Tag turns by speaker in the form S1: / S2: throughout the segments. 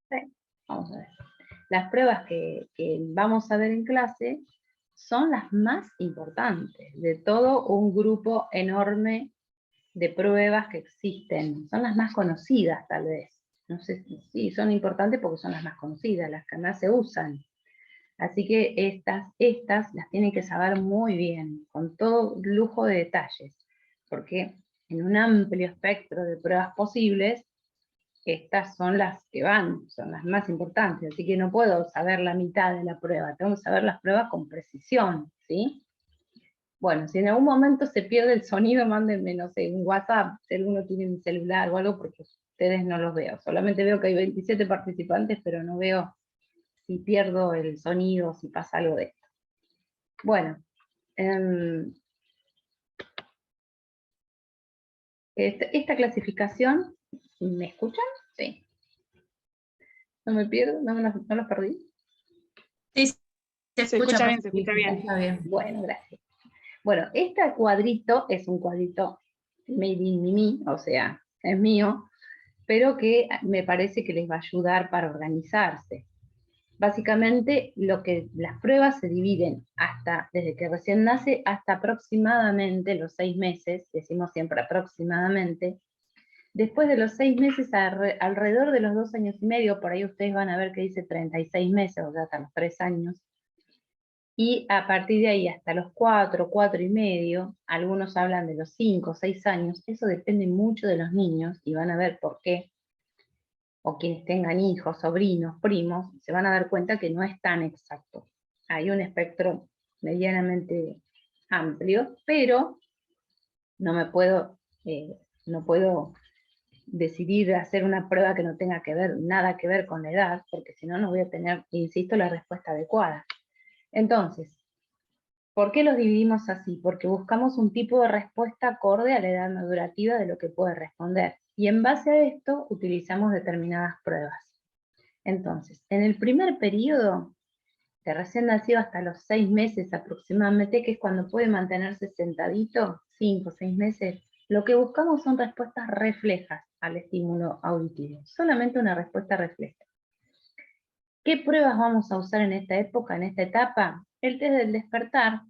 S1: Sí, vamos a ver. Las pruebas que vamos a ver en clase son las más importantes de todo un grupo enorme de pruebas que existen. Son las más conocidas, tal vez. No sé, sí, son importantes porque son las más conocidas, las que más se usan. Así que estas las tienen que saber muy bien, con todo lujo de detalles, porque en un amplio espectro de pruebas posibles, estas son las que van, son las más importantes, así que no puedo saber la mitad de la prueba, tengo que saber las pruebas con precisión, ¿sí? Bueno, si en algún momento se pierde el sonido, mándenme, no sé, un WhatsApp, si alguno tiene mi celular o algo, porque ustedes no los veo. Solamente veo que hay 27 participantes, pero no veo si pierdo el sonido, si pasa algo de esto. Bueno, esta clasificación, ¿me escuchan? Sí. ¿No me pierdo? ¿No los perdí?
S2: Sí, se escucha bien, se
S1: Sí,
S2: escucha
S1: se
S2: bien.
S1: escucha bien. Bueno, gracias. Bueno, este cuadrito es un cuadrito made in me, o sea, es mío, pero que me parece que les va a ayudar para organizarse. Básicamente, las pruebas se dividen desde que recién nace hasta aproximadamente los 6 meses, decimos siempre aproximadamente. Después de los 6 meses, alrededor de los 2 años y medio, por ahí ustedes van a ver que dice 36 meses, o sea, hasta los 3 años, y a partir de ahí hasta los 4, 4 y medio, algunos hablan de los 5, 6 años, eso depende mucho de los niños, y van a ver por qué, o quienes tengan hijos, sobrinos, primos, se van a dar cuenta que no es tan exacto. Hay un espectro medianamente amplio, pero no me puedo, no puedo decidir hacer una prueba que no tenga que ver, nada que ver con la edad, porque si no, no voy a tener, insisto, la respuesta adecuada. Entonces, ¿por qué los dividimos así? Porque buscamos un tipo de respuesta acorde a la edad madurativa de lo que puede responder. Y en base a esto, utilizamos determinadas pruebas. Entonces, en el primer periodo, de recién nacido hasta los 6 meses aproximadamente, que es cuando puede mantenerse sentadito, 5 o 6 meses, lo que buscamos son respuestas reflejas al estímulo auditivo, solamente una respuesta refleja. ¿Qué pruebas vamos a usar en esta época, en esta etapa? El test del despertar,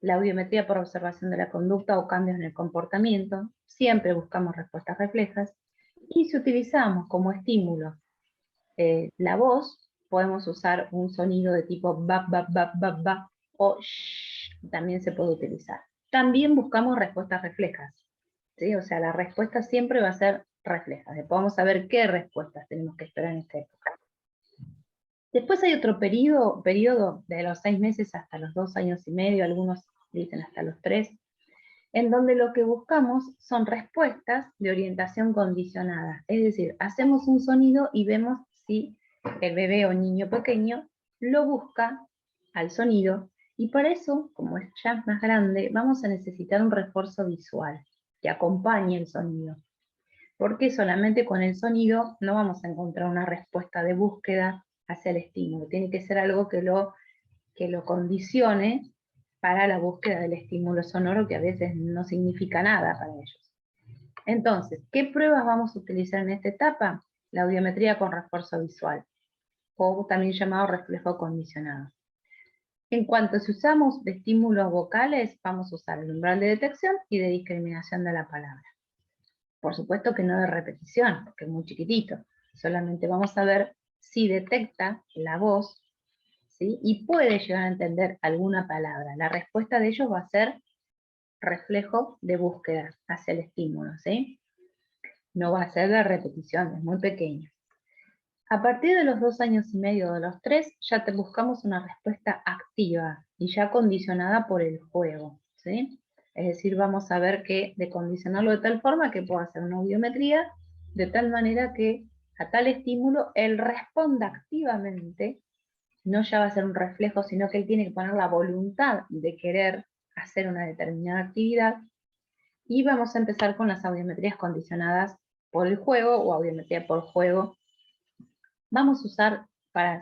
S1: la audiometría por observación de la conducta o cambios en el comportamiento, siempre buscamos respuestas reflejas, y si utilizamos como estímulo la voz, podemos usar un sonido de tipo ba, ba, ba, ba, ba, o shh, también se puede utilizar. También buscamos respuestas reflejas, ¿sí? O sea, la respuesta siempre va a ser refleja. Después vamos a ver qué respuestas tenemos que esperar en esta época. Después hay otro periodo de los 6 meses hasta los 2 años y medio, algunos dicen hasta los 3, en donde lo que buscamos son respuestas de orientación condicionada. Es decir, hacemos un sonido y vemos si el bebé o niño pequeño lo busca al sonido, y para eso, como es ya más grande, vamos a necesitar un refuerzo visual que acompañe el sonido. Porque solamente con el sonido no vamos a encontrar una respuesta de búsqueda hacia el estímulo. Tiene que ser algo que lo condicione para la búsqueda del estímulo sonoro, que a veces no significa nada para ellos. Entonces, ¿qué pruebas vamos a utilizar en esta etapa? La audiometría con refuerzo visual, o también llamado reflejo condicionado. En cuanto si usamos de estímulos vocales, vamos a usar el umbral de detección y de discriminación de la palabra. Por supuesto que no de repetición, porque es muy chiquitito. Solamente vamos a ver si detecta la voz, ¿sí? Y puede llegar a entender alguna palabra. La respuesta de ellos va a ser reflejo de búsqueda hacia el estímulo, ¿sí? No va a ser de repetición, es muy pequeño. A partir de los 2 años y medio, de los 3, ya buscamos una respuesta activa y ya condicionada por el juego, ¿sí? Es decir, vamos a ver de condicionarlo de tal forma que pueda hacer una audiometría, de tal manera que a tal estímulo él responda activamente, no ya va a ser un reflejo, sino que él tiene que poner la voluntad de querer hacer una determinada actividad, y vamos a empezar con las audiometrías condicionadas por el juego o audiometría por juego. Vamos a usar,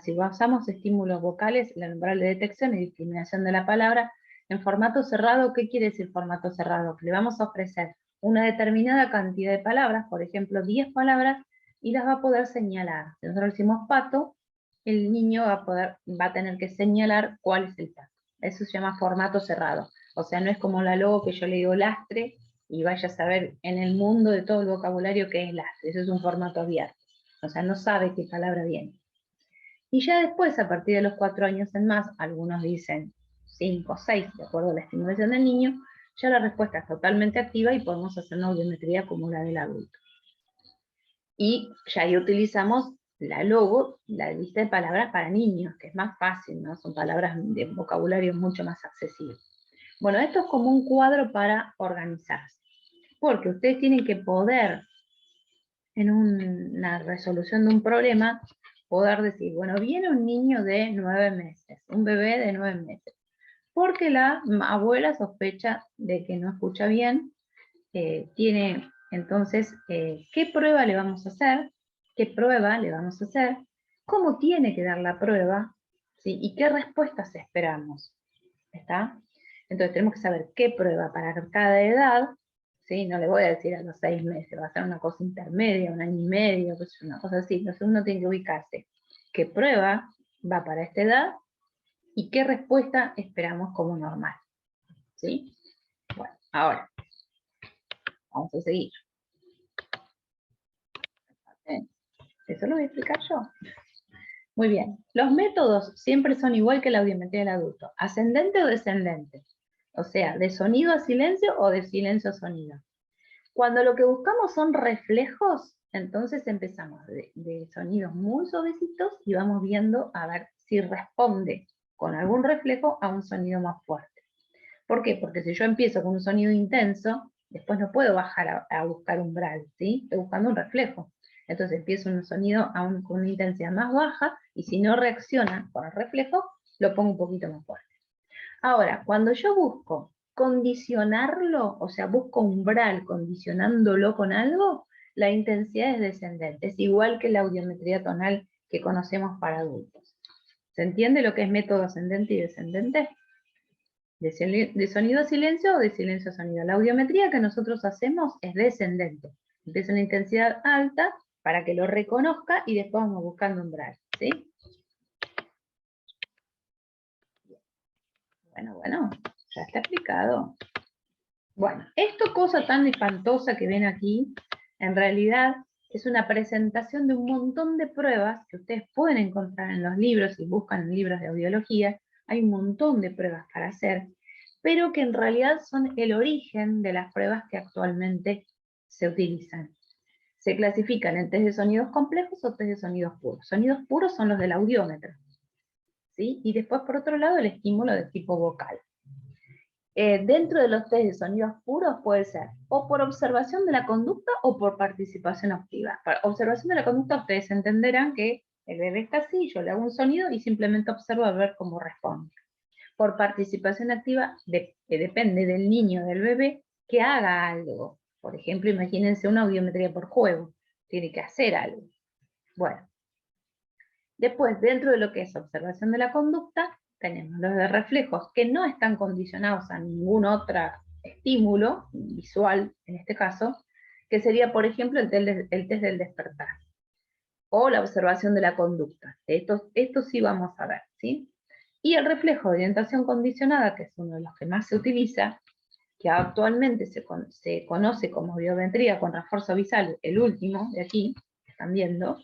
S1: si usamos estímulos vocales, el umbral de detección y discriminación de la palabra en formato cerrado. ¿Qué quiere decir formato cerrado? Que le vamos a ofrecer una determinada cantidad de palabras, por ejemplo 10 palabras, y las va a poder señalar. Si nosotros decimos pato, el niño va a tener que señalar cuál es el pato. Eso se llama formato cerrado. O sea, no es como la logo que yo le digo lastre y vaya a saber en el mundo de todo el vocabulario qué es lastre. Eso es un formato abierto. O sea, no sabe qué palabra viene. Y ya después, a partir de los 4 años en más, algunos dicen 5 o 6, de acuerdo a la estimulación del niño, ya la respuesta es totalmente activa y podemos hacer una audiometría como la del adulto. Y ya ahí utilizamos la logo, la lista de palabras para niños, que es más fácil, ¿no? Son palabras de vocabulario mucho más accesible. Bueno, esto es como un cuadro para organizarse, porque ustedes tienen que poder, en una resolución de un problema, poder decir, bueno, viene un niño de 9 meses, un bebé de 9 meses, porque la abuela sospecha de que no escucha bien, tiene entonces, ¿qué prueba le vamos a hacer? ¿Qué prueba le vamos a hacer? ¿Cómo tiene que dar la prueba? ¿Sí? ¿Y qué respuestas esperamos? ¿Está? Entonces tenemos que saber qué prueba para cada edad, ¿sí? No le voy a decir a los 6 meses, va a ser una cosa intermedia, un año y medio, una cosa así. Entonces uno tiene que ubicarse qué prueba va para esta edad y qué respuesta esperamos como normal. ¿Sí? Bueno, ahora, vamos a seguir. Eso lo voy a explicar yo. Muy bien. Los métodos siempre son igual que la audiometría del adulto. Ascendente o descendente. O sea, de sonido a silencio o de silencio a sonido. Cuando lo que buscamos son reflejos, entonces empezamos de sonidos muy suavecitos y vamos viendo a ver si responde con algún reflejo a un sonido más fuerte. ¿Por qué? Porque si yo empiezo con un sonido intenso, después no puedo bajar a buscar umbral, ¿sí? Estoy buscando un reflejo. Entonces empiezo un sonido con una intensidad más baja y si no reacciona con el reflejo, lo pongo un poquito más fuerte. Ahora, cuando yo busco condicionarlo, o sea, busco umbral condicionándolo con algo, la intensidad es descendente. Es igual que la audiometría tonal que conocemos para adultos. ¿Se entiende lo que es método ascendente y descendente? De sonido a silencio o de silencio a sonido. La audiometría que nosotros hacemos es descendente. Empieza una intensidad alta para que lo reconozca y después vamos buscando umbral. ¿Sí? Bueno, ya está explicado. Bueno, esto cosa tan espantosa que ven aquí, en realidad es una presentación de un montón de pruebas que ustedes pueden encontrar en los libros, si buscan en libros de audiología, hay un montón de pruebas para hacer, pero que en realidad son el origen de las pruebas que actualmente se utilizan. Se clasifican en test de sonidos complejos o test de sonidos puros. Sonidos puros son los del audiómetro, ¿sí? Y después, por otro lado, el estímulo de tipo vocal. Dentro de los test de sonidos puros puede ser o por observación de la conducta o por participación activa. Para observación de la conducta ustedes entenderán que el bebé está así, yo le hago un sonido y simplemente observo a ver cómo responde. Por participación activa depende del niño, del bebé, que haga algo. Por ejemplo, imagínense una audiometría por juego, tiene que hacer algo. Bueno, después dentro de lo que es observación de la conducta, tenemos los de reflejos que no están condicionados a ningún otro estímulo, visual en este caso, que sería, por ejemplo, el test del despertar, o la observación de la conducta. Esto sí vamos a ver, ¿sí? Y el reflejo de orientación condicionada, que es uno de los que más se utiliza, que actualmente se conoce como audiometría con refuerzo visual, el último de aquí, que están viendo,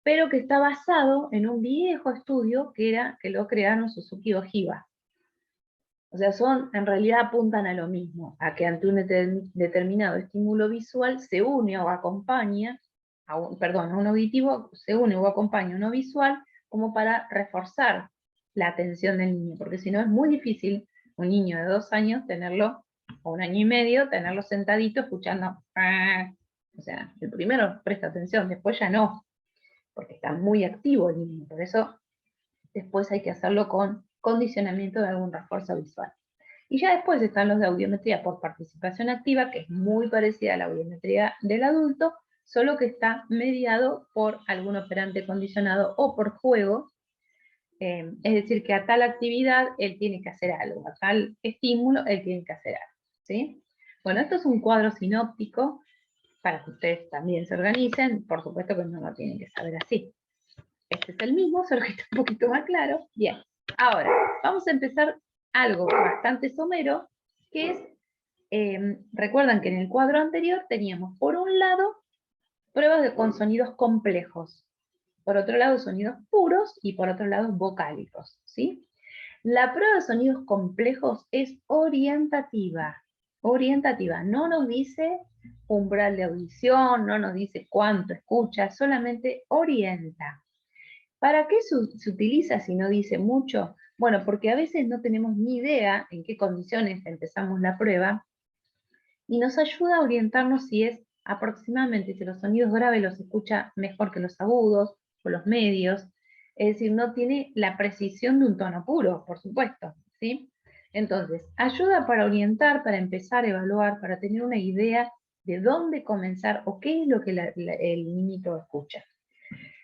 S1: pero que está basado en un viejo estudio que lo crearon Suzuki y Ojiva. O sea, en realidad apuntan a lo mismo, a que ante un determinado estímulo visual se une o acompaña, a un auditivo se une o acompaña uno visual como para reforzar la atención del niño, porque si no es muy difícil un niño de 2 años tenerlo, o 1 año y medio, tenerlo sentadito escuchando, o sea, el primero presta atención, después ya no, porque está muy activo el niño, por eso después hay que hacerlo con condicionamiento de algún refuerzo visual. Y ya después están los de audiometría por participación activa, que es muy parecida a la audiometría del adulto, solo que está mediado por algún operante condicionado o por juego, es decir, que a tal actividad él tiene que hacer algo, a tal estímulo él tiene que hacer algo, ¿sí? Bueno, esto es un cuadro sinóptico para que ustedes también se organicen. Por supuesto que no lo tienen que saber así. Este es el mismo, solo que está un poquito más claro. Bien, ahora vamos a empezar algo bastante somero, que es, recuerdan que en el cuadro anterior teníamos por un lado pruebas con sonidos complejos, por otro lado sonidos puros y por otro lado vocálicos, ¿sí? La prueba de sonidos complejos es orientativa, no nos dice umbral de audición, no nos dice cuánto escucha, solamente orienta. ¿Para qué se utiliza si no dice mucho? Bueno, porque a veces no tenemos ni idea en qué condiciones empezamos la prueba y nos ayuda a orientarnos si es aproximadamente, si los sonidos graves los escucha mejor que los agudos o los medios, es decir, no tiene la precisión de un tono puro, por supuesto, ¿sí? Entonces, ayuda para orientar, para empezar a evaluar, para tener una idea de dónde comenzar o qué es lo que el niñito escucha.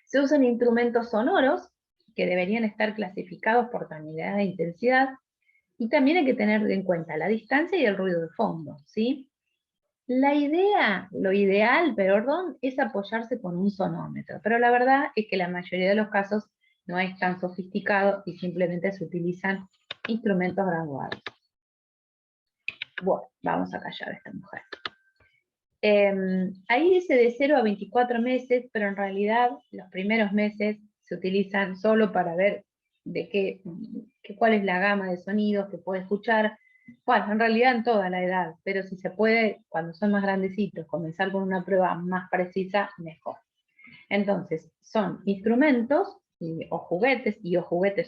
S1: Se usan instrumentos sonoros que deberían estar clasificados por tonalidad de intensidad y también hay que tener en cuenta la distancia y el ruido de fondo, ¿sí? La idea, lo ideal, perdón, es apoyarse con un sonómetro, pero la verdad es que la mayoría de los casos no es tan sofisticado y simplemente se utilizan instrumentos graduados. Bueno, vamos a callar a esta mujer. Ahí dice de 0 a 24 meses, pero en realidad los primeros meses se utilizan solo para ver de cuál es la gama de sonidos que puede escuchar. Bueno, en realidad en toda la edad, pero si se puede, cuando son más grandecitos, comenzar con una prueba más precisa, mejor. Entonces, son instrumentos o juguetes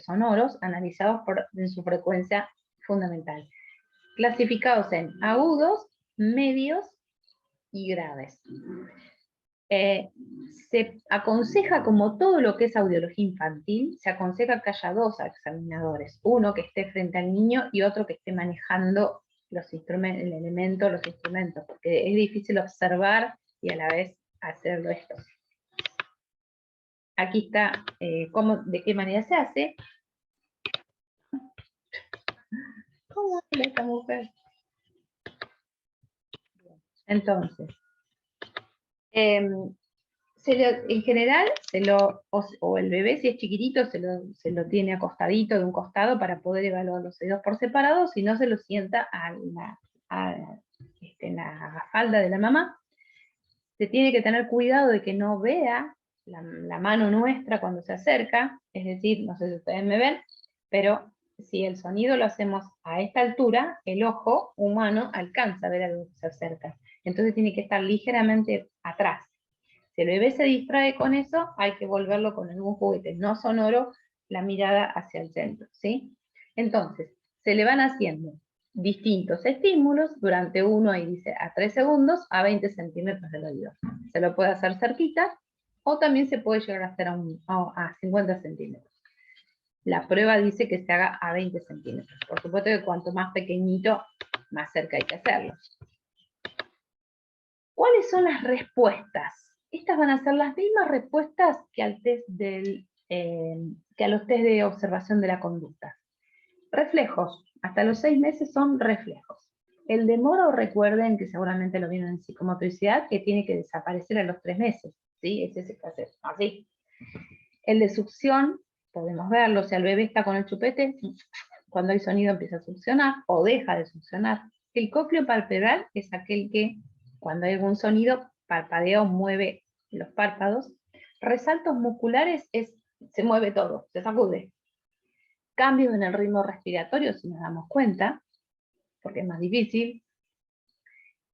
S1: sonoros analizados en su frecuencia fundamental, clasificados en agudos, medios y graves. Se aconseja, como todo lo que es audiología infantil, se aconseja que haya dos examinadores, uno que esté frente al niño y otro que esté manejando los instrumentos, porque es difícil observar y a la vez hacerlo esto. Aquí está de qué manera se hace. ¿Cómo habla esta mujer? Entonces, en general, o el bebé, si es chiquitito, se lo tiene acostadito de un costado para poder evaluar los oídos por separado, si no se lo sienta en la falda de la mamá. Se tiene que tener cuidado de que no vea la mano nuestra cuando se acerca, es decir, no sé si ustedes me ven, pero si el sonido lo hacemos a esta altura, el ojo humano alcanza a ver algo que se acerca. Entonces tiene que estar ligeramente atrás. Si el bebé se distrae con eso, hay que volverlo con algún juguete no sonoro, la mirada hacia el centro, ¿sí? Entonces, se le van haciendo distintos estímulos durante 1, ahí dice, a 3 segundos, a 20 centímetros del oído. Se lo puede hacer cerquita, o también se puede llegar a hacer a 50 centímetros. La prueba dice que se haga a 20 centímetros. Por supuesto que cuanto más pequeñito, más cerca hay que hacerlo. ¿Cuáles son las respuestas? Estas van a ser las mismas respuestas que al test que a los test de observación de la conducta. Reflejos. Hasta los 6 meses son reflejos. El demoro, recuerden que seguramente lo vieron en psicomotricidad, que tiene que desaparecer a los 3 meses. ¿Sí? Ese se hace así. El de succión, podemos verlo, si el bebé está con el chupete, cuando hay sonido empieza a succionar o deja de succionar. El cócleo palpebral es aquel que, cuando hay algún sonido, parpadea o mueve los párpados. Resaltos musculares se mueve todo, se sacude. Cambios en el ritmo respiratorio, si nos damos cuenta, porque es más difícil.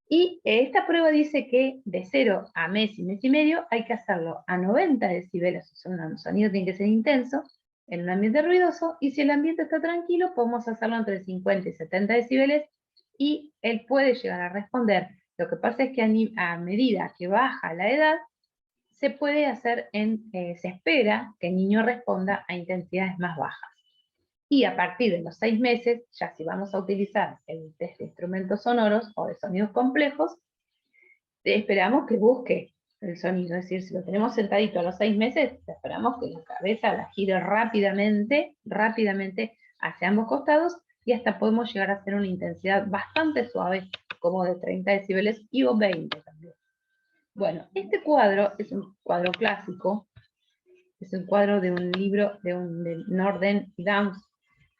S1: Y esta prueba dice que de 0 a mes y medio hay que hacerlo a 90 decibeles, o sea, un sonido tiene que ser intenso, en un ambiente ruidoso, y si el ambiente está tranquilo, podemos hacerlo entre 50 y 70 decibeles, y él puede llegar a responder. Lo que pasa es que a medida que baja la edad, se puede hacer se espera que el niño responda a intensidades más bajas. Y a partir de los 6 meses, ya si vamos a utilizar el test de instrumentos sonoros o de sonidos complejos, esperamos que busque el sonido. Es decir, si lo tenemos sentadito a los 6 meses, esperamos que la cabeza la gire rápidamente hacia ambos costados, y hasta podemos llegar a hacer una intensidad bastante suave, como de 30 decibeles y o 20 también. Bueno, este cuadro es un cuadro clásico, es un cuadro de un libro de Norden y Downs,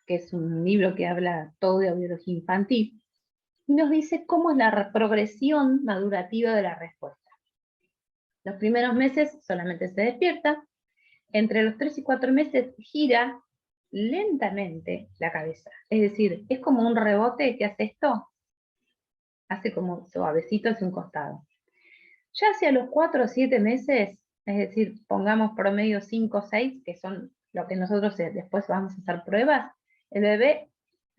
S1: que es un libro que habla todo de biología infantil, y nos dice cómo es la progresión madurativa de la respuesta. Los primeros meses solamente se despierta, entre los 3 y 4 meses gira lentamente la cabeza, es decir, es como un rebote que hace esto, hace como suavecito hacia un costado. Ya hacia los 4 o 7 meses, es decir, pongamos promedio 5 o 6, que son lo que nosotros después vamos a hacer pruebas, el bebé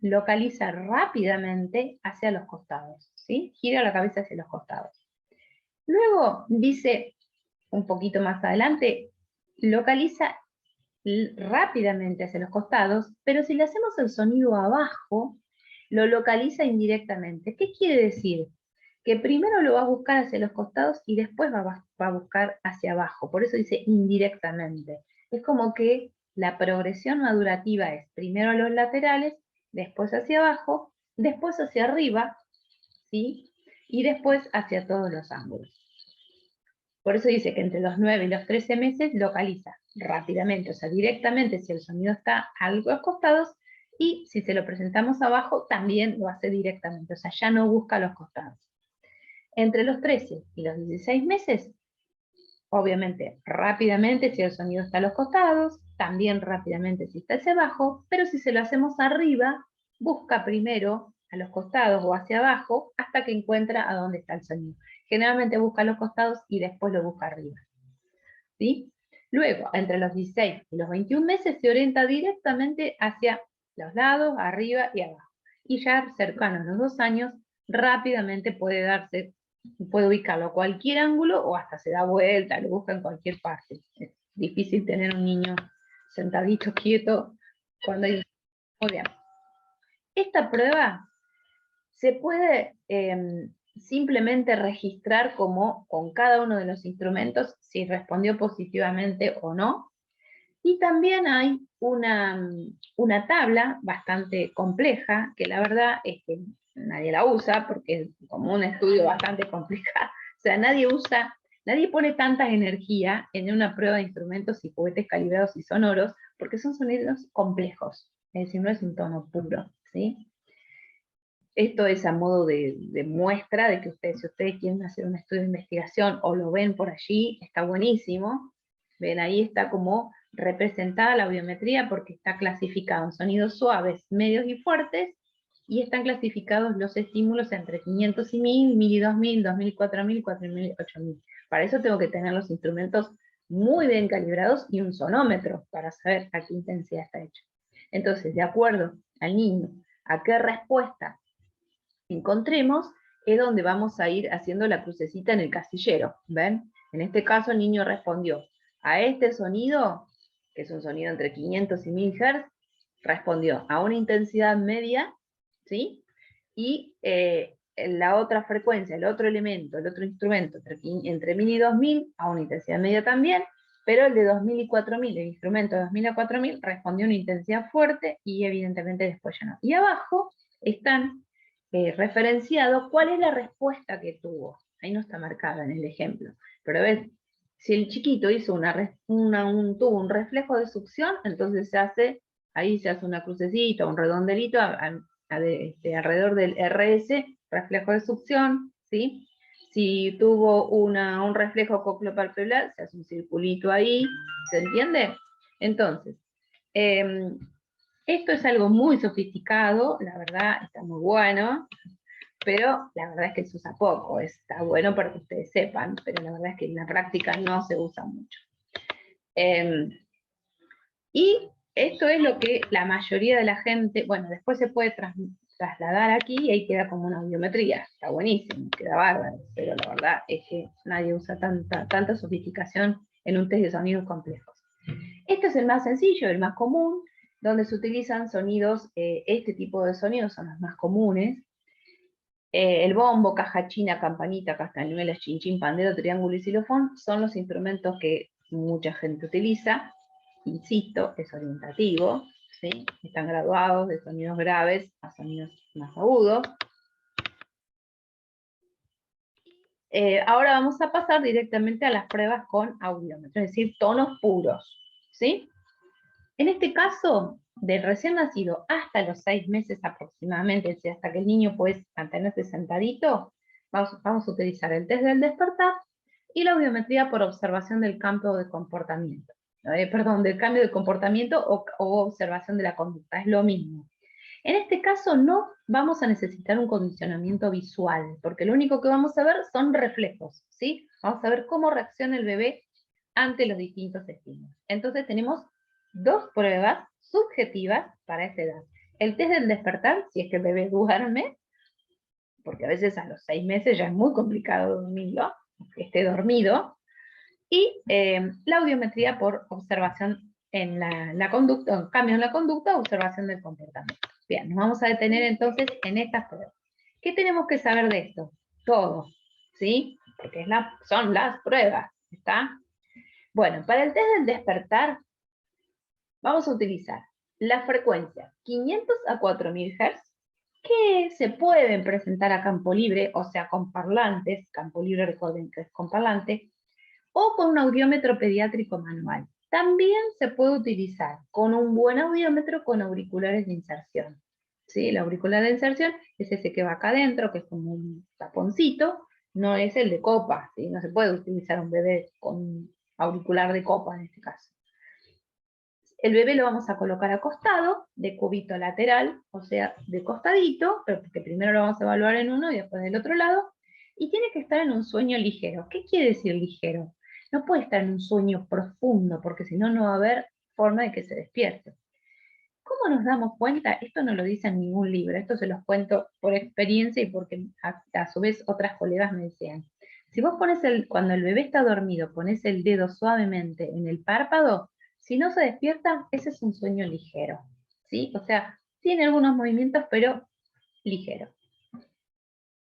S1: localiza rápidamente hacia los costados, ¿sí? Gira la cabeza hacia los costados. Luego dice, un poquito más adelante, localiza rápidamente hacia los costados, pero si le hacemos el sonido abajo, lo localiza indirectamente. ¿Qué quiere decir? Que primero lo va a buscar hacia los costados y después va a buscar hacia abajo. Por eso dice indirectamente. Es como que la progresión madurativa es primero a los laterales, después hacia abajo, después hacia arriba, ¿sí? Y después hacia todos los ángulos. Por eso dice que entre los 9 y los 13 meses localiza rápidamente, o sea, directamente si el sonido está algo acostados, y si se lo presentamos abajo, también lo hace directamente, o sea, ya no busca los costados. Entre los 13 y los 16 meses, obviamente, rápidamente si el sonido está a los costados, también rápidamente si está hacia abajo, pero si se lo hacemos arriba, busca primero a los costados o hacia abajo hasta que encuentra a dónde está el sonido. Generalmente busca a los costados y después lo busca arriba, ¿sí? Luego, entre los 16 y los 21 meses se orienta directamente hacia los lados, arriba y abajo. Y ya cercano a los 2 años, rápidamente puede ubicarlo a cualquier ángulo o hasta se da vuelta, lo busca en cualquier parte. Es difícil tener un niño sentadito, quieto, cuando hay... Muy bien. Esta prueba se puede simplemente registrar como con cada uno de los instrumentos si respondió positivamente o no. Y también hay una tabla bastante compleja, que la verdad es que nadie la usa, porque es como un estudio bastante complicado. O sea, nadie pone tanta energía en una prueba de instrumentos y juguetes calibrados y sonoros, porque son sonidos complejos, es decir, no es un tono puro, ¿sí? Esto es a modo de muestra de que si ustedes quieren hacer un estudio de investigación o lo ven por allí, está buenísimo. Ven, ahí está como representada la biometría porque está clasificado en sonidos suaves, medios y fuertes, y están clasificados los estímulos entre 500 y 1000, 1000 y 2000, 2000, 4000, 4000, 8000. Para eso tengo que tener los instrumentos muy bien calibrados y un sonómetro para saber a qué intensidad está hecho. Entonces, de acuerdo al niño, a qué respuesta encontremos, es donde vamos a ir haciendo la crucecita en el casillero, ¿ven? En este caso el niño respondió a este sonido, que es un sonido entre 500 y 1000 Hz, respondió a una intensidad media, ¿sí? Y la otra frecuencia, el otro elemento, el otro instrumento, entre 1000 y 2000, a una intensidad media también, pero el de 2000 y 4000, el instrumento de 2000 a 4000, respondió a una intensidad fuerte y evidentemente después ya no. Y abajo están referenciado cuál es la respuesta que tuvo. Ahí no está marcada en el ejemplo. Pero ves, si el chiquito hizo tuvo un reflejo de succión, entonces ahí se hace una crucecita, un redondelito alrededor del RS, reflejo de succión, ¿sí? Si tuvo un reflejo cocleopalpebral, se hace un circulito ahí, ¿se entiende? Entonces, esto es algo muy sofisticado, la verdad está muy bueno, pero la verdad es que se usa poco, está bueno para que ustedes sepan, pero la verdad es que en la práctica no se usa mucho. Y esto es lo que la mayoría de la gente, bueno, después se puede trasladar aquí y ahí queda como una biometría, está buenísimo, queda bárbaro, pero la verdad es que nadie usa tanta sofisticación en un test de sonidos complejos. Este es el más sencillo, el más común, donde se utilizan sonidos, este tipo de sonidos son los más comunes. El bombo, caja china, campanita, castañuela, chinchín, pandero, triángulo y xilofón son los instrumentos que mucha gente utiliza. Insisto, es orientativo, ¿sí? Están graduados de sonidos graves a sonidos más agudos. Ahora vamos a pasar directamente a las pruebas con audiómetro, es decir, tonos puros, ¿sí? En este caso, del recién nacido hasta los 6 meses aproximadamente, es decir, hasta que el niño puede mantenerse sentadito, vamos a utilizar el test del despertar y la audiometría por observación del cambio de comportamiento. Del cambio de comportamiento o observación de la conducta, es lo mismo. En este caso no vamos a necesitar un condicionamiento visual, porque lo único que vamos a ver son reflejos, ¿sí? Vamos a ver cómo reacciona el bebé ante los distintos estímulos. Entonces tenemos 2 pruebas subjetivas para esta edad. El test del despertar, si es que el bebé duerme, porque a veces a los 6 meses ya es muy complicado dormirlo, que esté dormido, y la audiometría por observación en la conducta, cambio en la conducta, observación del comportamiento. Bien, nos vamos a detener entonces en estas pruebas. ¿Qué tenemos que saber de esto? Todo, ¿sí? Porque son las pruebas, ¿está? Bueno, para el test del despertar, vamos a utilizar la frecuencia 500 a 4000 Hz, que se pueden presentar a campo libre, o sea, con parlantes, campo libre recuerden que es con parlante, o con un audiómetro pediátrico manual. También se puede utilizar con un buen audiómetro con auriculares de inserción. ¿Sí? El auricular de inserción es ese que va acá adentro, que es como un taponcito, no es el de copa, ¿sí? No se puede utilizar un bebé con un auricular de copa en este caso. El bebé lo vamos a colocar acostado, de cubito lateral, o sea, de costadito, pero porque primero lo vamos a evaluar en uno y después del otro lado, y tiene que estar en un sueño ligero. ¿Qué quiere decir ligero? No puede estar en un sueño profundo, porque si no, no va a haber forma de que se despierte. ¿Cómo nos damos cuenta? Esto no lo dice en ningún libro, esto se los cuento por experiencia y porque a su vez otras colegas me decían. Si vos pones cuando el bebé está dormido, pones el dedo suavemente en el párpado, si no se despierta, ese es un sueño ligero, ¿sí? O sea, tiene algunos movimientos, pero ligero.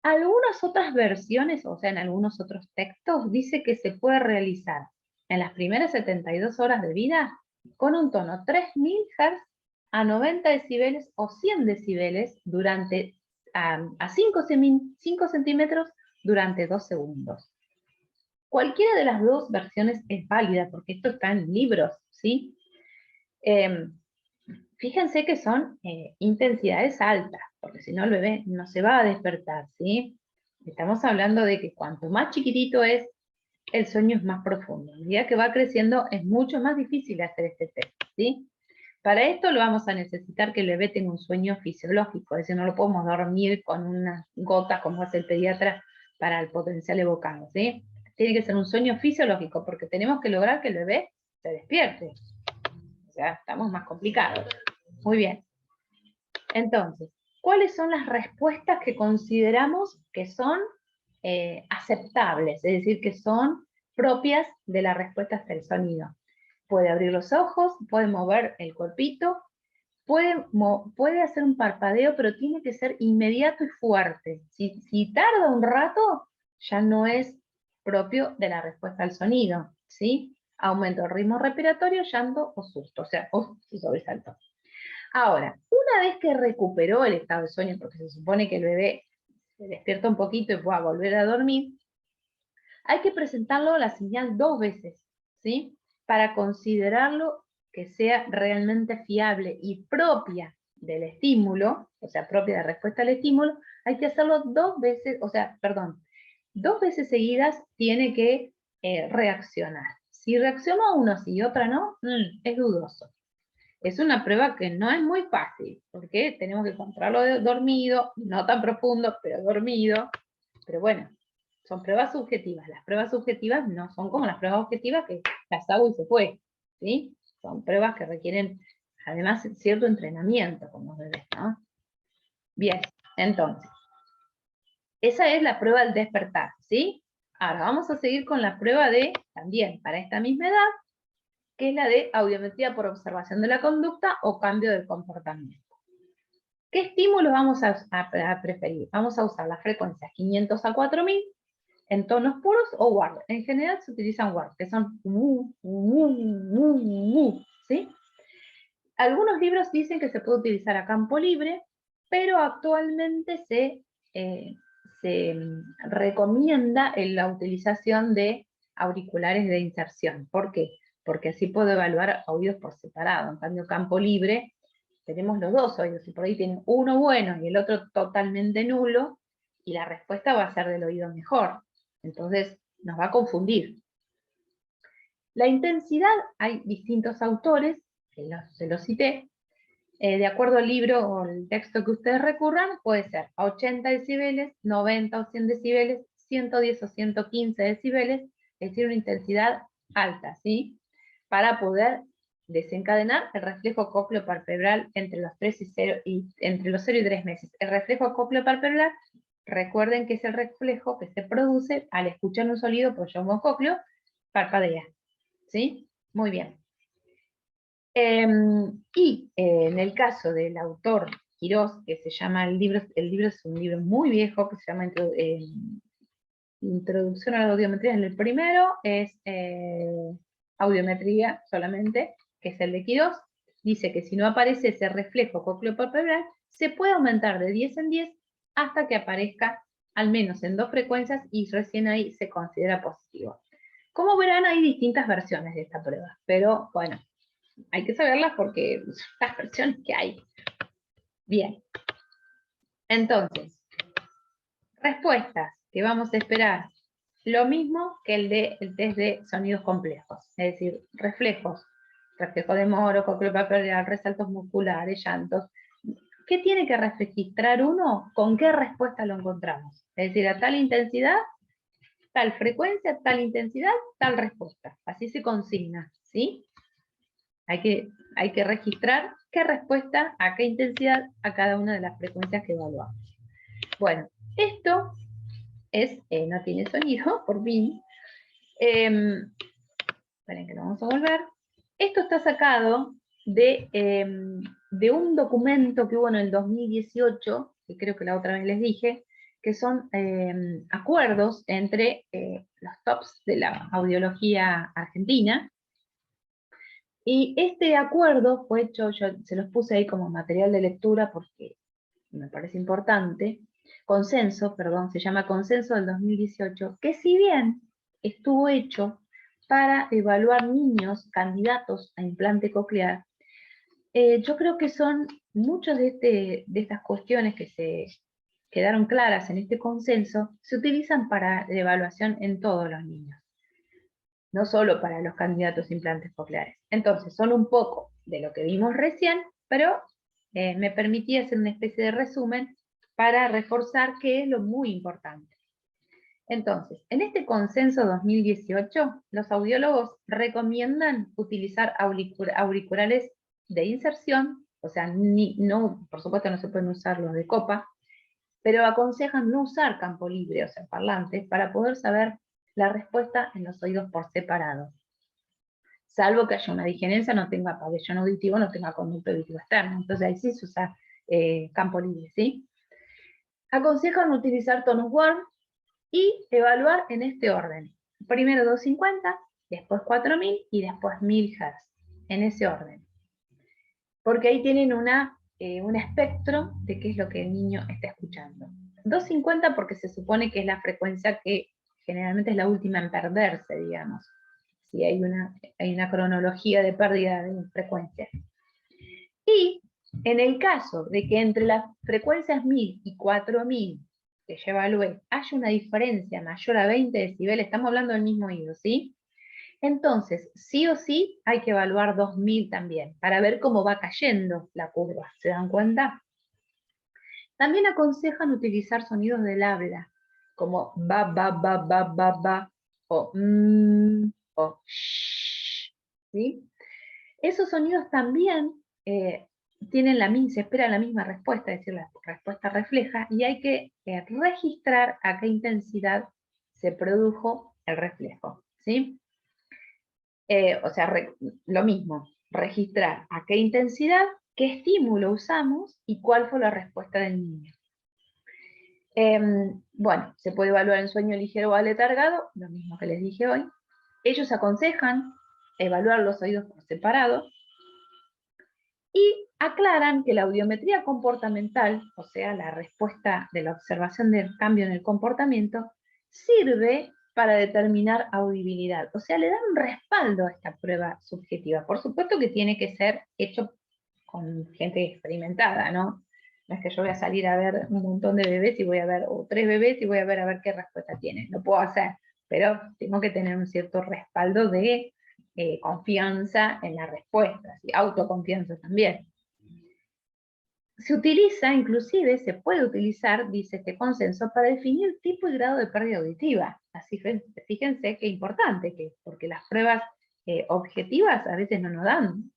S1: Algunas otras versiones, o sea, en algunos otros textos, dice que se puede realizar en las primeras 72 horas de vida con un tono 3000 Hz a 90 decibeles o 100 decibeles durante a 5 centímetros durante 2 segundos. Cualquiera de las dos versiones es válida, porque esto está en libros, ¿sí? Fíjense que son intensidades altas, porque si no el bebé no se va a despertar, ¿sí? Estamos hablando de que cuanto más chiquitito es, el sueño es más profundo. A medida que va creciendo es mucho más difícil hacer este test, ¿sí? Para esto lo vamos a necesitar que el bebé tenga un sueño fisiológico, es decir, no lo podemos dormir con unas gotas como hace el pediatra para el potencial evocado, ¿sí? Tiene que ser un sueño fisiológico, porque tenemos que lograr que el bebé se despierte. O sea, estamos más complicados. Muy bien. Entonces, ¿cuáles son las respuestas que consideramos que son aceptables? Es decir, que son propias de la respuesta hasta el sonido. Puede abrir los ojos, puede mover el cuerpito, puede hacer un parpadeo, pero tiene que ser inmediato y fuerte. Si tarda un rato, ya no es propio de la respuesta al sonido, ¿sí? Aumento del ritmo respiratorio, llanto o susto, o sea, o sobresalto. Ahora, una vez que recuperó el estado de sueño, porque se supone que el bebé se despierta un poquito y pueda volver a dormir, hay que presentarlo la señal 2 veces, ¿sí? Para considerarlo que sea realmente fiable y propia del estímulo, o sea, propia de respuesta al estímulo, hay que hacerlo 2 veces, o sea, perdón, 2 veces seguidas tiene que reaccionar. Si reacciona uno sí y otra no, es dudoso. Es una prueba que no es muy fácil, porque tenemos que encontrarlo dormido, no tan profundo, pero dormido. Pero bueno, son pruebas subjetivas. Las pruebas subjetivas no son como las pruebas objetivas que las hago y se fue, ¿sí? Son pruebas que requieren, además, cierto entrenamiento con los bebés, ¿no? Bien, entonces, esa es la prueba del despertar, ¿sí? Ahora vamos a seguir con la prueba de, también para esta misma edad, que es la de audiometría por observación de la conducta o cambio del comportamiento. ¿Qué estímulos vamos a preferir? Vamos a usar las frecuencias 500 a 4000 en tonos puros o word. En general se utilizan word, que son ¿sí? Algunos libros dicen que se puede utilizar a campo libre, pero actualmente recomienda la utilización de auriculares de inserción. ¿Por qué? Porque así puedo evaluar oídos por separado. En cambio, campo libre, tenemos los dos oídos, y por ahí tienen uno bueno y el otro totalmente nulo, y la respuesta va a ser del oído mejor. Entonces, nos va a confundir. La intensidad, hay distintos autores, que se los cité, de acuerdo al libro o el texto que ustedes recurran, puede ser a 80 decibeles, 90 o 100 decibeles, 110 o 115 decibeles, es decir, una intensidad alta, ¿sí? Para poder desencadenar el reflejo cócleo-palpebral entre los 0 y 3 meses. El reflejo cócleo-palpebral, recuerden que es el reflejo que se produce al escuchar un sonido por yugo cócleo, parpadea, ¿sí? Muy bien. Y en el caso del autor Quirós, que se llama, el libro es un libro muy viejo, que se llama Introducción a la Audiometría. En el primero es Audiometría solamente, que es el de Quirós. Dice que si no aparece ese reflejo cócleo-palpebral, se puede aumentar de 10 en 10 hasta que aparezca al menos en 2 frecuencias, y recién ahí se considera positivo. Como verán, hay distintas versiones de esta prueba, pero bueno, hay que saberlas porque las versiones que hay. Bien. Entonces, respuestas que vamos a esperar. Lo mismo que el test de sonidos complejos. Es decir, reflejos. Reflejo de moro, cócleo-palpebral, resaltos musculares, llantos. ¿Qué tiene que registrar uno? ¿Con qué respuesta lo encontramos? Es decir, a tal intensidad, tal frecuencia, tal intensidad, tal respuesta. Así se consigna, ¿sí? Hay que registrar qué respuesta, a qué intensidad, a cada una de las frecuencias que evaluamos. Bueno, esto es, no tiene sonido, por fin. Esperen que lo vamos a volver. Esto está sacado de un documento que hubo en el 2018, que creo que la otra vez les dije, que son acuerdos entre los tops de la audiología argentina. Y este acuerdo fue hecho, yo se los puse ahí como material de lectura porque me parece importante, se llama Consenso del 2018, que si bien estuvo hecho para evaluar niños candidatos a implante coclear, yo creo que son muchas de estas cuestiones que se quedaron claras en este consenso, se utilizan para la evaluación en todos los niños, no solo para los candidatos a implantes cocleares. Entonces, son un poco de lo que vimos recién, pero me permití hacer una especie de resumen para reforzar qué es lo muy importante. Entonces, en este consenso 2018, los audiólogos recomiendan utilizar auriculares de inserción, o sea, por supuesto no se pueden usar los de copa, pero aconsejan no usar campo libre, o sea, parlantes, para poder saber la respuesta en los oídos por separado. Salvo que haya una digerencia, no tenga pabellón auditivo, no tenga conducto auditivo externo. Entonces ahí sí se usa campo libre, ¿sí? Aconsejan utilizar tonos warm y evaluar en este orden. Primero 250, después 4000 y después 1000 Hz. En ese orden. Porque ahí tienen un espectro de qué es lo que el niño está escuchando. 250 porque se supone que es la frecuencia que generalmente es la última en perderse, digamos. Si hay una cronología de pérdida de frecuencia. Y en el caso de que entre las frecuencias 1000 y 4000 que yo evalué haya una diferencia mayor a 20 decibeles, estamos hablando del mismo oído, ¿sí? Entonces, sí o sí hay que evaluar 2000 también, para ver cómo va cayendo la curva, ¿se dan cuenta? También aconsejan utilizar sonidos del habla, como ba, ba, ba, ba, ba, ba, o o shh, ¿sí? Esos sonidos también se espera la misma respuesta, es decir, la respuesta refleja, y hay que registrar a qué intensidad se produjo el reflejo, ¿sí? O sea, lo mismo, registrar a qué intensidad, qué estímulo usamos y cuál fue la respuesta del niño. Bueno, se puede evaluar en sueño ligero o aletargado, lo mismo que les dije hoy. Ellos aconsejan evaluar los oídos por separado. Y aclaran que la audiometría comportamental, o sea, la respuesta de la observación del cambio en el comportamiento, sirve para determinar audibilidad. O sea, le dan un respaldo a esta prueba subjetiva. Por supuesto que tiene que ser hecho con gente experimentada, ¿no? No es que yo voy a salir a ver un montón de bebés y voy a ver, o 3 bebés y voy a ver qué respuesta tienen. Lo puedo hacer, pero tengo que tener un cierto respaldo de confianza en la respuesta, ¿sí? Autoconfianza también. Se utiliza, inclusive, se puede utilizar, dice este consenso, para definir tipo y grado de pérdida auditiva. Así fíjense qué importante, porque las pruebas objetivas a veces no nos dan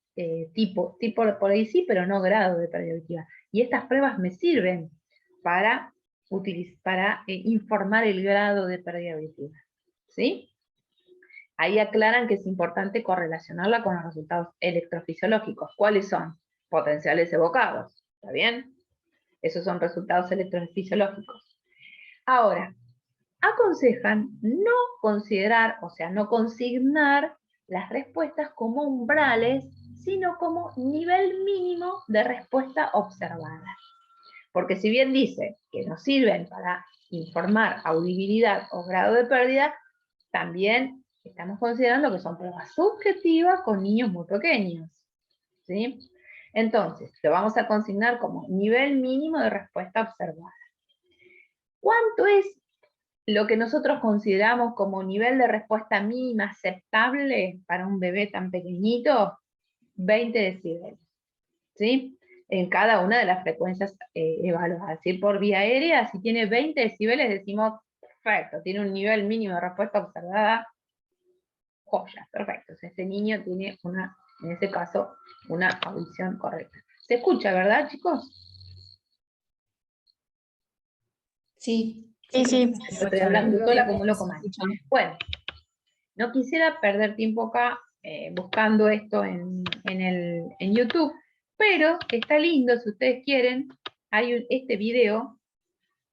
S1: tipo por ahí sí, pero no grado de pérdida auditiva. Y estas pruebas me sirven para informar el grado de pérdida auditiva. ¿Sí? Ahí aclaran que es importante correlacionarla con los resultados electrofisiológicos. ¿Cuáles son? Potenciales evocados. ¿Está bien? Esos son resultados electrofisiológicos. Ahora, aconsejan no considerar, o sea, no consignar las respuestas como umbrales, sino como nivel mínimo de respuesta observada. Porque si bien dice que nos sirven para informar audibilidad o grado de pérdida, también estamos considerando que son pruebas subjetivas con niños muy pequeños. ¿Sí? Entonces, lo vamos a consignar como nivel mínimo de respuesta observada. ¿Cuánto es lo que nosotros consideramos como nivel de respuesta mínima aceptable para un bebé tan pequeñito? 20 decibeles. ¿Sí? En cada una de las frecuencias evaluadas. Si por vía aérea, si tiene 20 decibeles, decimos, perfecto, tiene un nivel mínimo de respuesta observada, joya, perfecto. O sea, ese niño tiene en ese caso, una audición correcta. ¿Se escucha, verdad, chicos?
S2: Sí, sí.
S1: Estoy hablando sola como loco mal. Bueno, no quisiera perder tiempo acá buscando esto en YouTube, pero está lindo, si ustedes quieren, hay este video,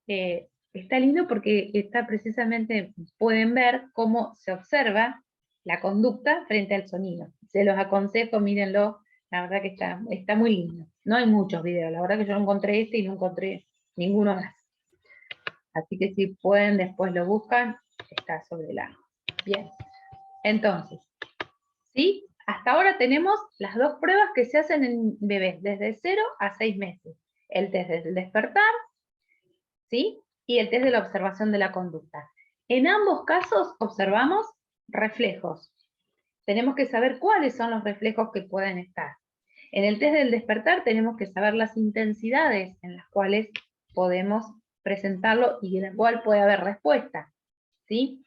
S1: está lindo porque está precisamente, pueden ver cómo se observa la conducta frente al sonido. Se los aconsejo, mírenlo, la verdad que está muy lindo. No hay muchos videos, la verdad que yo no encontré este y no encontré ninguno más. Así que si pueden, después lo buscan, está sobre la... Bien, entonces, ¿sí? Hasta ahora tenemos las dos pruebas que se hacen en bebés, desde 0 a 6 meses. El test del despertar, ¿sí? Y el test de la observación de la conducta. En ambos casos observamos reflejos. Tenemos que saber cuáles son los reflejos que pueden estar. En el test del despertar tenemos que saber las intensidades en las cuales podemos presentarlo y en la cual puede haber respuesta, ¿sí?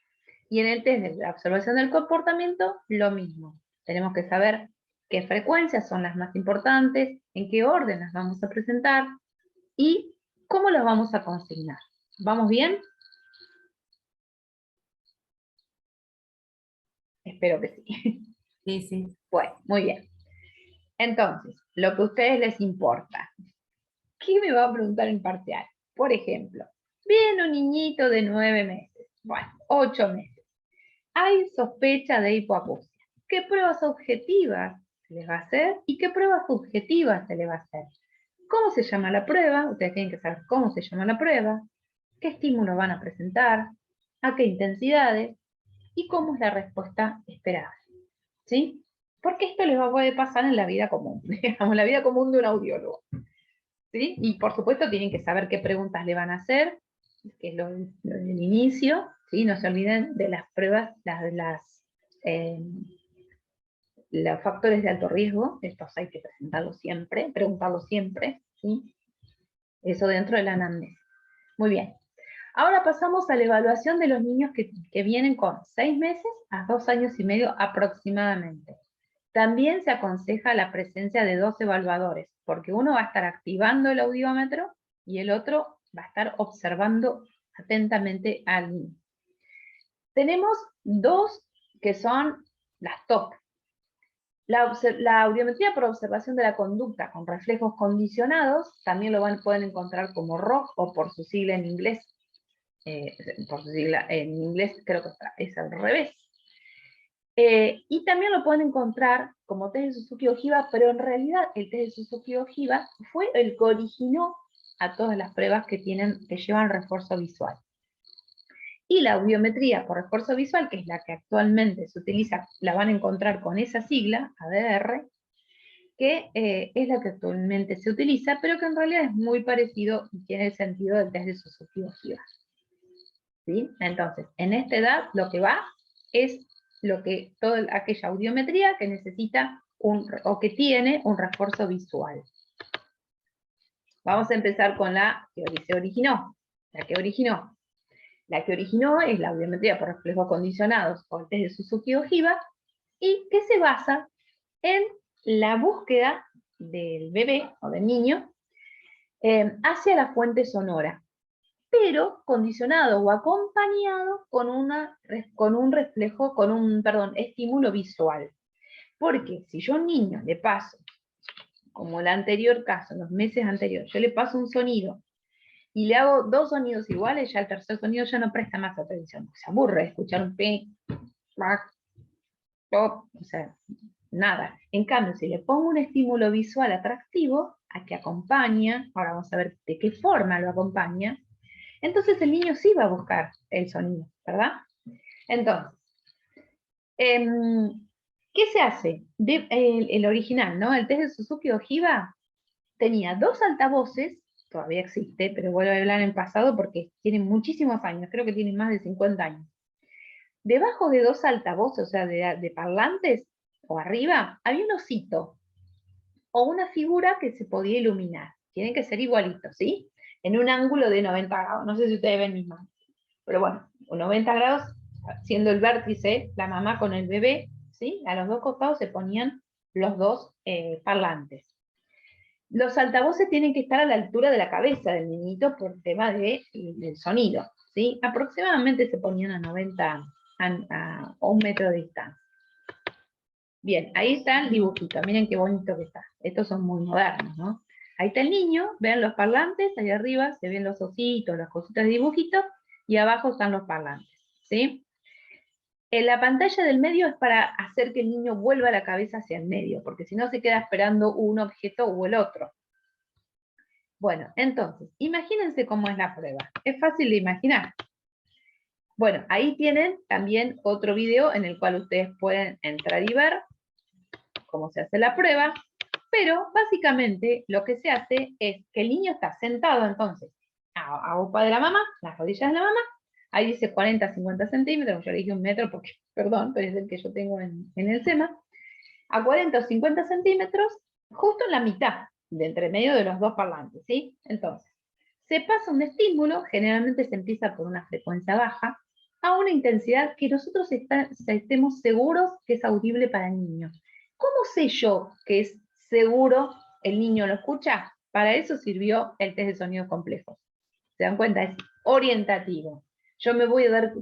S1: Y en el test de la observación del comportamiento, lo mismo. Tenemos que saber qué frecuencias son las más importantes, en qué orden las vamos a presentar y cómo las vamos a consignar. ¿Vamos bien? Espero que sí.
S2: Sí, sí.
S1: Bueno, muy bien. Entonces, lo que a ustedes les importa. ¿Qué me va a preguntar en parcial? Por ejemplo, viene un niñito de 9 meses, bueno, 8 meses. Hay sospecha de hipoacusia. ¿Qué pruebas objetivas se les va a hacer y qué pruebas subjetivas se les va a hacer? ¿Cómo se llama la prueba? Ustedes tienen que saber cómo se llama la prueba, qué estímulos van a presentar, a qué intensidades y cómo es la respuesta esperada. ¿Sí? Porque esto les va a poder pasar en la vida común, digamos, la vida común de un audiólogo. ¿Sí? Y por supuesto tienen que saber qué preguntas le van a hacer, que es lo del inicio, ¿sí? No se olviden de las pruebas, los factores de alto riesgo, estos hay que presentarlos siempre, preguntarlos siempre, ¿sí? Eso dentro de la anamnesis. Muy bien. Ahora pasamos a la evaluación de los niños que vienen con 6 meses a 2 años y medio aproximadamente. También se aconseja la presencia de 2 evaluadores, porque uno va a estar activando el audiómetro y el otro va a estar observando atentamente al niño. Tenemos 2 que son las top. La audiometría por observación de la conducta con reflejos condicionados, también lo pueden encontrar como ROC o por su sigla en inglés. Por su sigla en inglés creo que es al revés. Y también lo pueden encontrar como test de Suzuki-Ogiva, pero en realidad el test de Suzuki-Ogiva fue el que originó a todas las pruebas que llevan refuerzo visual. Y la audiometría por refuerzo visual, que es la que actualmente se utiliza, la van a encontrar con esa sigla, ADR, que es la que actualmente se utiliza, pero que en realidad es muy parecido y tiene el sentido del test de Suzuki-Ogiva. ¿Sí? Entonces, en esta edad lo que va es toda aquella audiometría que necesita o que tiene un refuerzo visual. Vamos a empezar con la que se originó. La que originó es la audiometría por reflejos condicionados o el test de Suzuki-Ogiva, y que se basa en la búsqueda del bebé o del niño hacia la fuente sonora, pero condicionado o acompañado con un estímulo visual. Porque si yo a un niño le paso, como el anterior caso, en los meses anteriores, yo le paso un sonido y le hago 2 sonidos iguales, ya el tercer sonido ya no presta más atención, se aburre de escuchar un pi, pac, pop, o sea, nada. En cambio, si le pongo un estímulo visual atractivo, a que acompaña, ahora vamos a ver de qué forma lo acompaña, entonces el niño sí va a buscar el sonido, ¿verdad? Entonces, ¿qué se hace? El original, ¿no? El test de Suzuki-Ogiva tenía 2 altavoces, todavía existe, pero vuelvo a hablar en el pasado porque tiene muchísimos años, creo que tiene más de 50 años. Debajo de 2 altavoces, o sea, de parlantes, o arriba, había un osito, o una figura que se podía iluminar. Tienen que ser igualitos, ¿sí? En un ángulo de 90 grados. No sé si ustedes ven mis manos. Pero bueno, 90 grados, siendo el vértice, la mamá con el bebé, ¿sí? A los 2 costados se ponían los 2 parlantes. Los altavoces tienen que estar a la altura de la cabeza del niñito por el tema del sonido, ¿sí? Aproximadamente se ponían a 90, a 1 metro de distancia. Bien, ahí está el dibujito, miren qué bonito que está. Estos son muy modernos, ¿no? Ahí está el niño, vean los parlantes, ahí arriba se ven los ositos, las cositas de dibujitos, y abajo están los parlantes, ¿sí? En la pantalla del medio es para hacer que el niño vuelva la cabeza hacia el medio, porque si no se queda esperando un objeto o el otro. Bueno, entonces, imagínense cómo es la prueba. Es fácil de imaginar. Bueno, ahí tienen también otro video en el cual ustedes pueden entrar y ver cómo se hace la prueba, pero básicamente lo que se hace es que el niño está sentado entonces a upa de la mamá, las rodillas de la mamá, ahí dice 40, 50 centímetros, yo le dije 1 metro porque, perdón, pero es el que yo tengo en el SEMA, a 40 o 50 centímetros, justo en la mitad, de entre medio de los 2 parlantes, ¿sí? Entonces, se pasa un estímulo, generalmente se empieza por una frecuencia baja, a una intensidad que nosotros estemos seguros que es audible para el niño. ¿Cómo sé yo que es seguro el niño lo escucha? Para eso sirvió el test de sonidos complejos. ¿Se dan cuenta? Es orientativo. Yo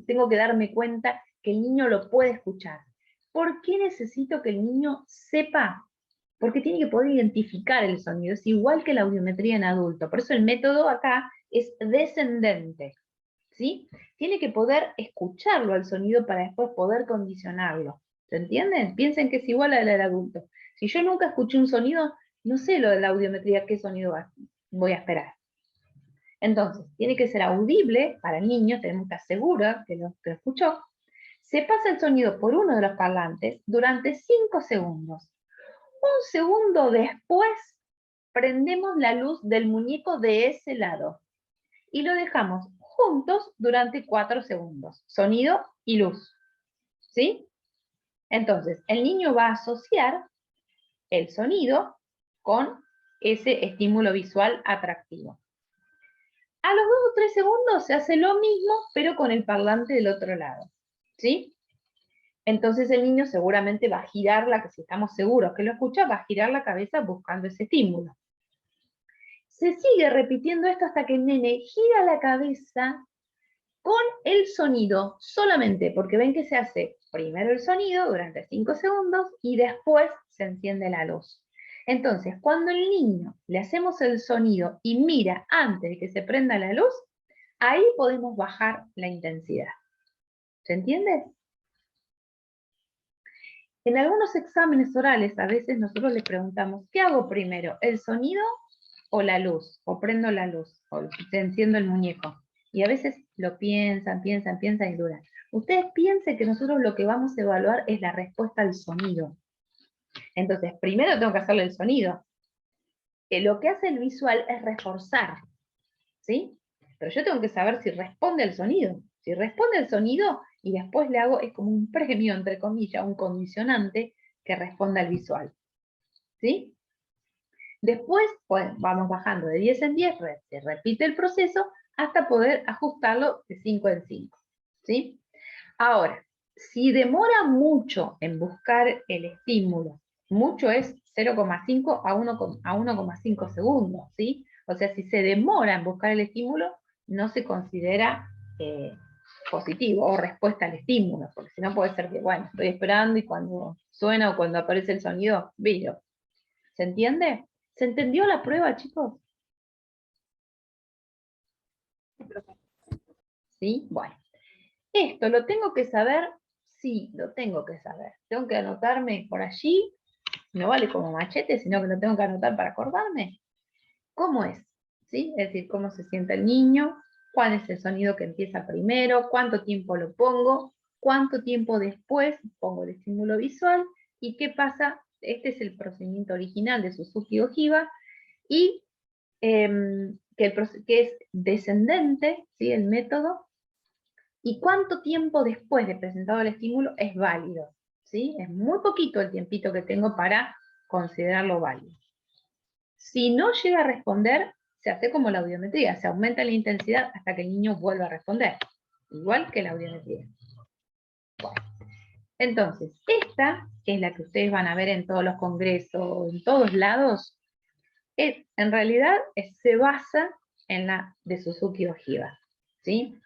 S1: tengo que darme cuenta que el niño lo puede escuchar. ¿Por qué necesito que el niño sepa? Porque tiene que poder identificar el sonido. Es igual que la audiometría en adulto. Por eso el método acá es descendente, ¿sí? Tiene que poder escucharlo al sonido para después poder condicionarlo. ¿Se entienden? Piensen que es igual a la del adulto. Si yo nunca escuché un sonido, no sé lo de la audiometría, qué sonido voy a esperar. Entonces, tiene que ser audible para el niño, tenemos que asegurar que lo escuchó. Se pasa el sonido por uno de los parlantes durante 5 segundos. 1 segundo después, prendemos la luz del muñeco de ese lado y lo dejamos juntos durante 4 segundos. Sonido y luz. ¿Sí? Entonces, el niño va a asociar el sonido con ese estímulo visual atractivo. A los 2 o 3 segundos se hace lo mismo, pero con el parlante del otro lado. ¿Sí? Entonces el niño seguramente va a girar si estamos seguros que lo escucha, va a girar la cabeza buscando ese estímulo. Se sigue repitiendo esto hasta que el nene gira la cabeza con el sonido solamente, porque ven que se hace primero el sonido durante 5 segundos y después se enciende la luz. Entonces, cuando el niño le hacemos el sonido y mira antes de que se prenda la luz, ahí podemos bajar la intensidad. ¿Se entiende? En algunos exámenes orales, a veces nosotros les preguntamos, ¿qué hago primero? ¿El sonido o la luz? O prendo la luz, o te enciendo el muñeco. Y a veces lo piensan y duran. Ustedes piensen que nosotros lo que vamos a evaluar es la respuesta al sonido. Entonces, primero tengo que hacerle el sonido. Lo que hace el visual es reforzar, ¿sí? Pero yo tengo que saber si responde al sonido. Si responde al sonido, y después le hago, es como un premio, entre comillas, un condicionante que responda al visual, ¿sí? Después, pues, vamos bajando de 10 en 10, se repite el proceso hasta poder ajustarlo de 5 en 5, ¿sí? Ahora, si demora mucho en buscar el estímulo, mucho es 0,5 a 1,5 segundos, ¿sí? O sea, si se demora en buscar el estímulo, no se considera positivo o respuesta al estímulo, porque si no puede ser que, bueno, estoy esperando y cuando suena o cuando aparece el sonido, viro. ¿Se entiende? ¿Se entendió la prueba, chicos? ¿Sí? Bueno. Esto lo tengo que saber, sí, lo tengo que saber. Tengo que anotarme por allí, no vale como machete, sino que lo tengo que anotar para acordarme. ¿Cómo es? ¿Sí? Es decir, cómo se siente el niño, cuál es el sonido que empieza primero, cuánto tiempo lo pongo, cuánto tiempo después pongo el estímulo visual, y qué pasa. Este es el procedimiento original de Suzuki Ojiva, y que es descendente, ¿sí? El método, y cuánto tiempo después de presentado el estímulo es válido, ¿sí? Es muy poquito el tiempito que tengo para considerarlo válido. Si no llega a responder, se hace como la audiometría, se aumenta la intensidad hasta que el niño vuelva a responder, igual que la audiometría. Bueno, entonces, esta, que es la que ustedes van a ver en todos los congresos, en todos lados, en realidad se basa en la de Suzuki Ojiva, ¿sí?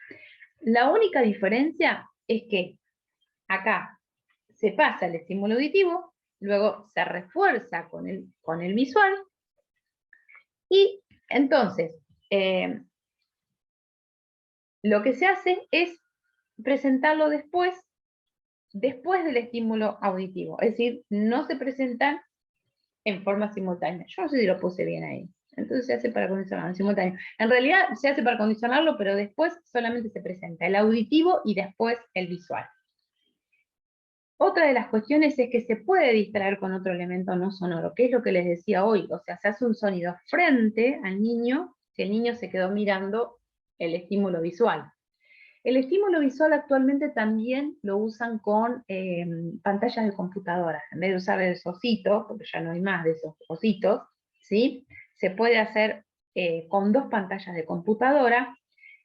S1: La única diferencia es que acá se pasa el estímulo auditivo, luego se refuerza con el visual, y entonces lo que se hace es presentarlo después del estímulo auditivo, es decir, no se presentan en forma simultánea. Yo no sé si lo puse bien ahí. Entonces se hace para condicionarlo en simultáneo. En realidad se hace para condicionarlo, pero después solamente se presenta el auditivo y después el visual. Otra de las cuestiones es que se puede distraer con otro elemento no sonoro, que es lo que les decía hoy. O sea, se hace un sonido frente al niño si el niño se quedó mirando el estímulo visual. El estímulo visual actualmente también lo usan con pantallas de computadora. En vez de usar esos ositos, porque ya no hay más de esos ositos, ¿sí? Se puede hacer con 2 pantallas de computadora,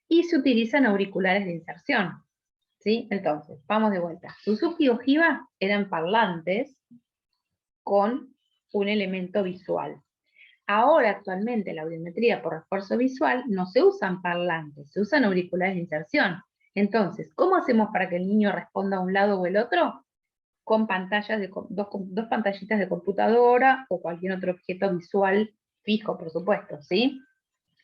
S1: y se utilizan auriculares de inserción, ¿sí? Entonces, vamos de vuelta. Suzuki y Ojiva eran parlantes con un elemento visual. Ahora, actualmente, la audiometría por refuerzo visual no se usan parlantes, se usan auriculares de inserción. Entonces, ¿cómo hacemos para que el niño responda a un lado o el otro? Con pantallas dos pantallitas de computadora o cualquier otro objeto visual fijo, por supuesto, ¿sí?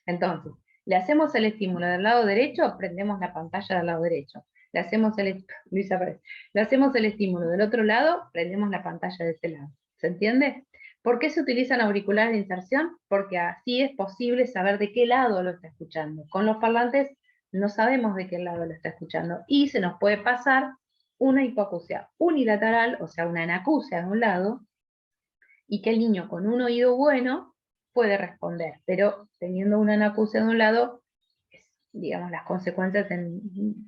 S1: Entonces, le hacemos el estímulo del lado derecho, prendemos la pantalla del lado derecho. Le hacemos le hacemos el estímulo del otro lado, prendemos la pantalla de ese lado. ¿Se entiende? ¿Por qué se utilizan auriculares de inserción? Porque así es posible saber de qué lado lo está escuchando. Con los parlantes no sabemos de qué lado lo está escuchando, y se nos puede pasar una hipoacusia unilateral, o sea, una anacusia de un lado, y que el niño con un oído bueno puede responder, pero teniendo una anacusia de un lado, digamos, las consecuencias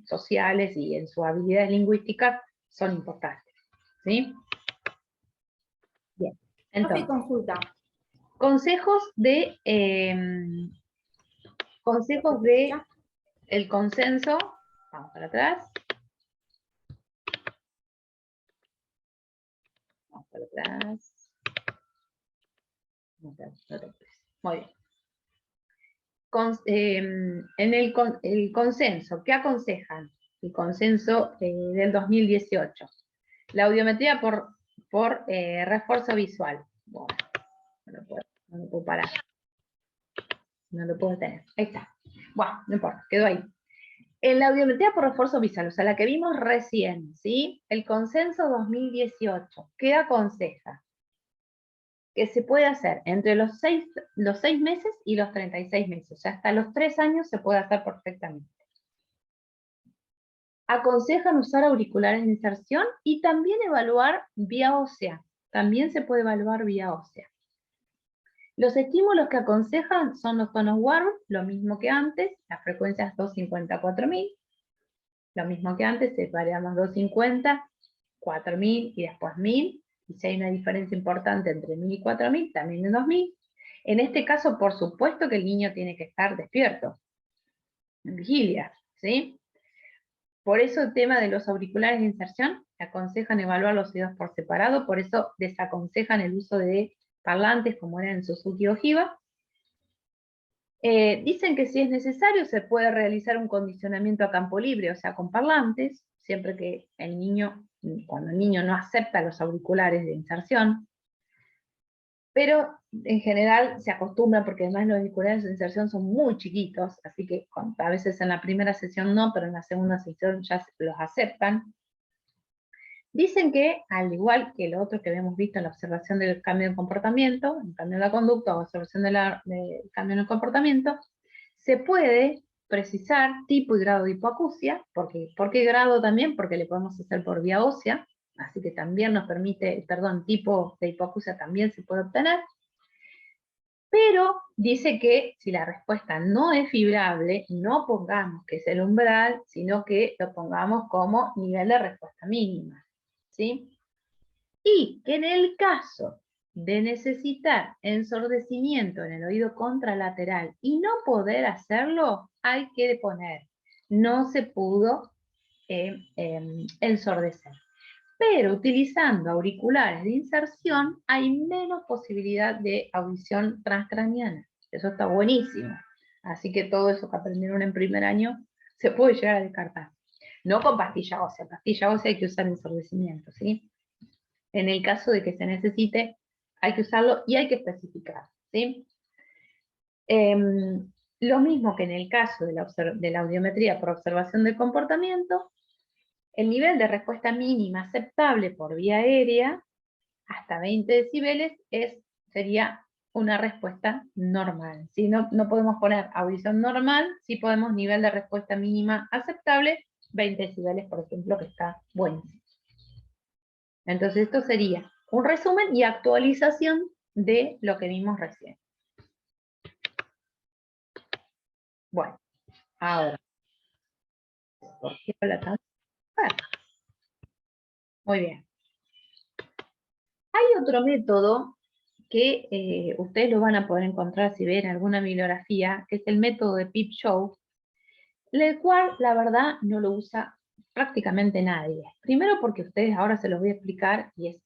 S1: sociales y en sus habilidades lingüísticas son importantes, ¿sí? Bien, entonces,
S2: consulta.
S1: consejos de el consenso. Vamos para atrás. Vamos para atrás. Muy bien. El consenso, ¿qué aconsejan? El consenso del 2018. La audiometría por refuerzo visual. Bueno, no lo puedo parar. No lo puedo tener. Ahí está. Bueno, no importa, quedó ahí. En la audiometría por refuerzo visual, o sea, la que vimos recién, ¿sí? El consenso 2018, ¿qué aconseja? Que se puede hacer entre los 6 meses y los 36 meses, o sea, hasta los 3 años se puede hacer perfectamente. Aconsejan usar auriculares de inserción y también evaluar vía ósea. También se puede evaluar vía ósea. Los estímulos que aconsejan son los tonos Warburg, lo mismo que antes, las frecuencias 250 a 4000, lo mismo que antes, separamos 250, 4000 y después 1000, y si hay una diferencia importante entre 1000 y 4000, también de 2000. En este caso, por supuesto que el niño tiene que estar despierto, en vigilia, ¿sí? Por eso el tema de los auriculares de inserción, aconsejan evaluar los oídos por separado, por eso desaconsejan el uso de parlantes como era en Suzuki Ojiva. Dicen que si es necesario se puede realizar un condicionamiento a campo libre, o sea, con parlantes, siempre que el niño, cuando el niño no acepta los auriculares de inserción, pero en general se acostumbra porque además los auriculares de inserción son muy chiquitos, así que a veces en la primera sesión no, pero en la segunda sesión ya los aceptan. Dicen que, al igual que lo otro que habíamos visto en la observación del cambio de comportamiento, en cambio de la conducta o observación del cambio en el comportamiento, se puede precisar tipo y grado de hipoacusia. ¿Por qué grado también? Porque le podemos hacer por vía ósea, así que también nos permite, tipo de hipoacusia también se puede obtener. Pero dice que si la respuesta no es fibrable, no pongamos que es el umbral, sino que lo pongamos como nivel de respuesta mínima, ¿sí? Y que en el caso de necesitar ensordecimiento en el oído contralateral y no poder hacerlo, hay que poner, no se pudo ensordecer. Pero utilizando auriculares de inserción hay menos posibilidad de audición transcraniana. Eso está buenísimo. Así que todo eso que aprendieron en primer año se puede llegar a descartar. No con pastilla ósea hay que usar ensordecimiento, ¿sí? En el caso de que se necesite, hay que usarlo y hay que especificar, ¿sí? Lo mismo que en el caso de la audiometría por observación del comportamiento, el nivel de respuesta mínima aceptable por vía aérea, hasta 20 decibeles, sería una respuesta normal. ¿Sí? No podemos poner audición normal, sí podemos nivel de respuesta mínima aceptable, 20 decibeles, por ejemplo, que está buenísimo. Entonces esto sería un resumen y actualización de lo que vimos recién. Bueno, ahora. ¿Por qué habla tan fuerte? Muy bien. Hay otro método que ustedes lo van a poder encontrar si ven alguna bibliografía, que es el método de Peep Show, el cual, la verdad, no lo usa prácticamente nadie. Primero porque ustedes ahora se los voy a explicar y es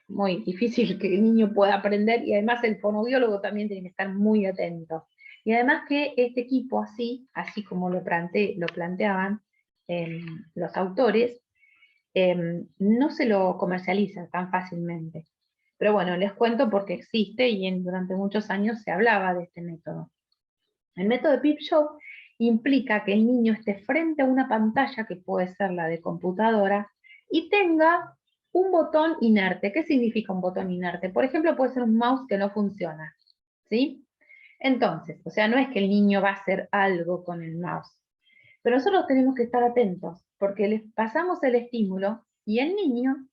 S1: muy difícil que el niño pueda aprender, y además el fonoaudiólogo también tiene que estar muy atento. Y además que este equipo así como lo planteaban los autores, no se lo comercializa tan fácilmente. Pero bueno, les cuento porque existe y durante muchos años se hablaba de este método. El método de Peep Show implica que el niño esté frente a una pantalla, que puede ser la de computadora, y tenga un botón inerte. ¿Qué significa un botón inerte? Por ejemplo, puede ser un mouse que no funciona, ¿sí? Entonces, o sea, no es que el niño va a hacer algo con el mouse, pero nosotros tenemos que estar atentos, porque les pasamos el estímulo y el niño,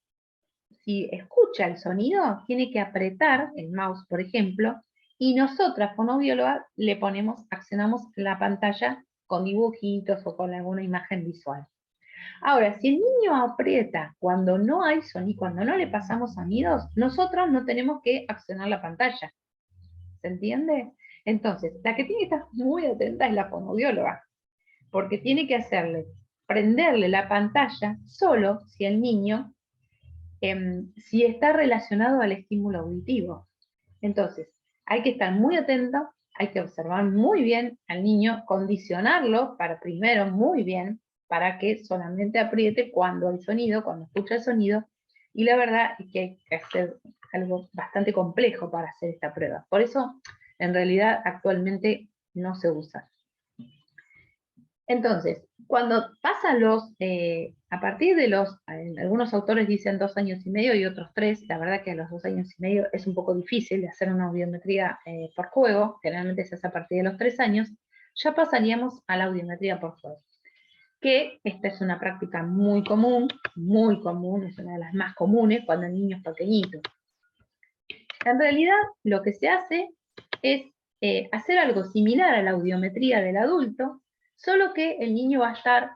S1: si escucha el sonido, tiene que apretar el mouse, por ejemplo, y nosotras, fonoaudiólogas, accionamos la pantalla con dibujitos o con alguna imagen visual. Ahora, si el niño aprieta cuando no hay sonido, cuando no le pasamos sonidos, nosotros no tenemos que accionar la pantalla. ¿Se entiende? Entonces, la que tiene que estar muy atenta es la fonoaudióloga, porque tiene que prenderle la pantalla solo si el niño, si está relacionado al estímulo auditivo. Entonces, hay que estar muy atento, hay que observar muy bien al niño, condicionarlo primero muy bien, para que solamente apriete cuando hay sonido, cuando escucha el sonido, y la verdad es que hay que hacer algo bastante complejo para hacer esta prueba. Por eso, en realidad, actualmente no se usa. Entonces, cuando pasan a partir de algunos autores dicen 2 años y medio y otros 3, la verdad que a los 2 años y medio es un poco difícil de hacer una audiometría por juego, generalmente se hace a partir de los 3 años, ya pasaríamos a la audiometría por juego. Que esta es una práctica muy común, es una de las más comunes cuando el niño es pequeñito. En realidad, lo que se hace es hacer algo similar a la audiometría del adulto, solo que el niño va a estar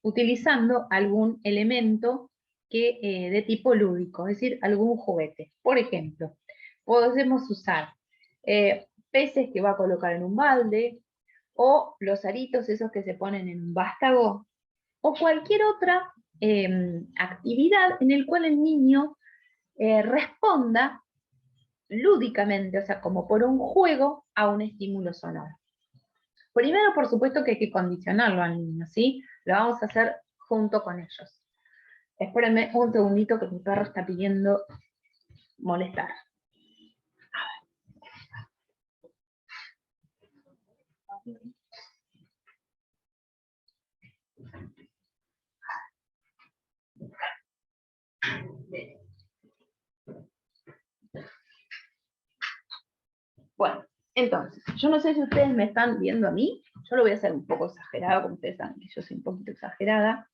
S1: utilizando algún elemento de tipo lúdico, es decir, algún juguete. Por ejemplo, podemos usar peces que va a colocar en un balde, o los aritos esos que se ponen en un vástago, o cualquier otra actividad en el cual el niño responda lúdicamente, o sea, como por un juego, a un estímulo sonoro. Primero, por supuesto que hay que condicionarlo al niño, ¿sí? Lo vamos a hacer junto con ellos. Espérenme un segundito que mi perro está pidiendo molestar. Bueno, entonces, yo no sé si ustedes me están viendo a mí, yo lo voy a hacer un poco exagerado, como ustedes saben que yo soy un poquito exagerada.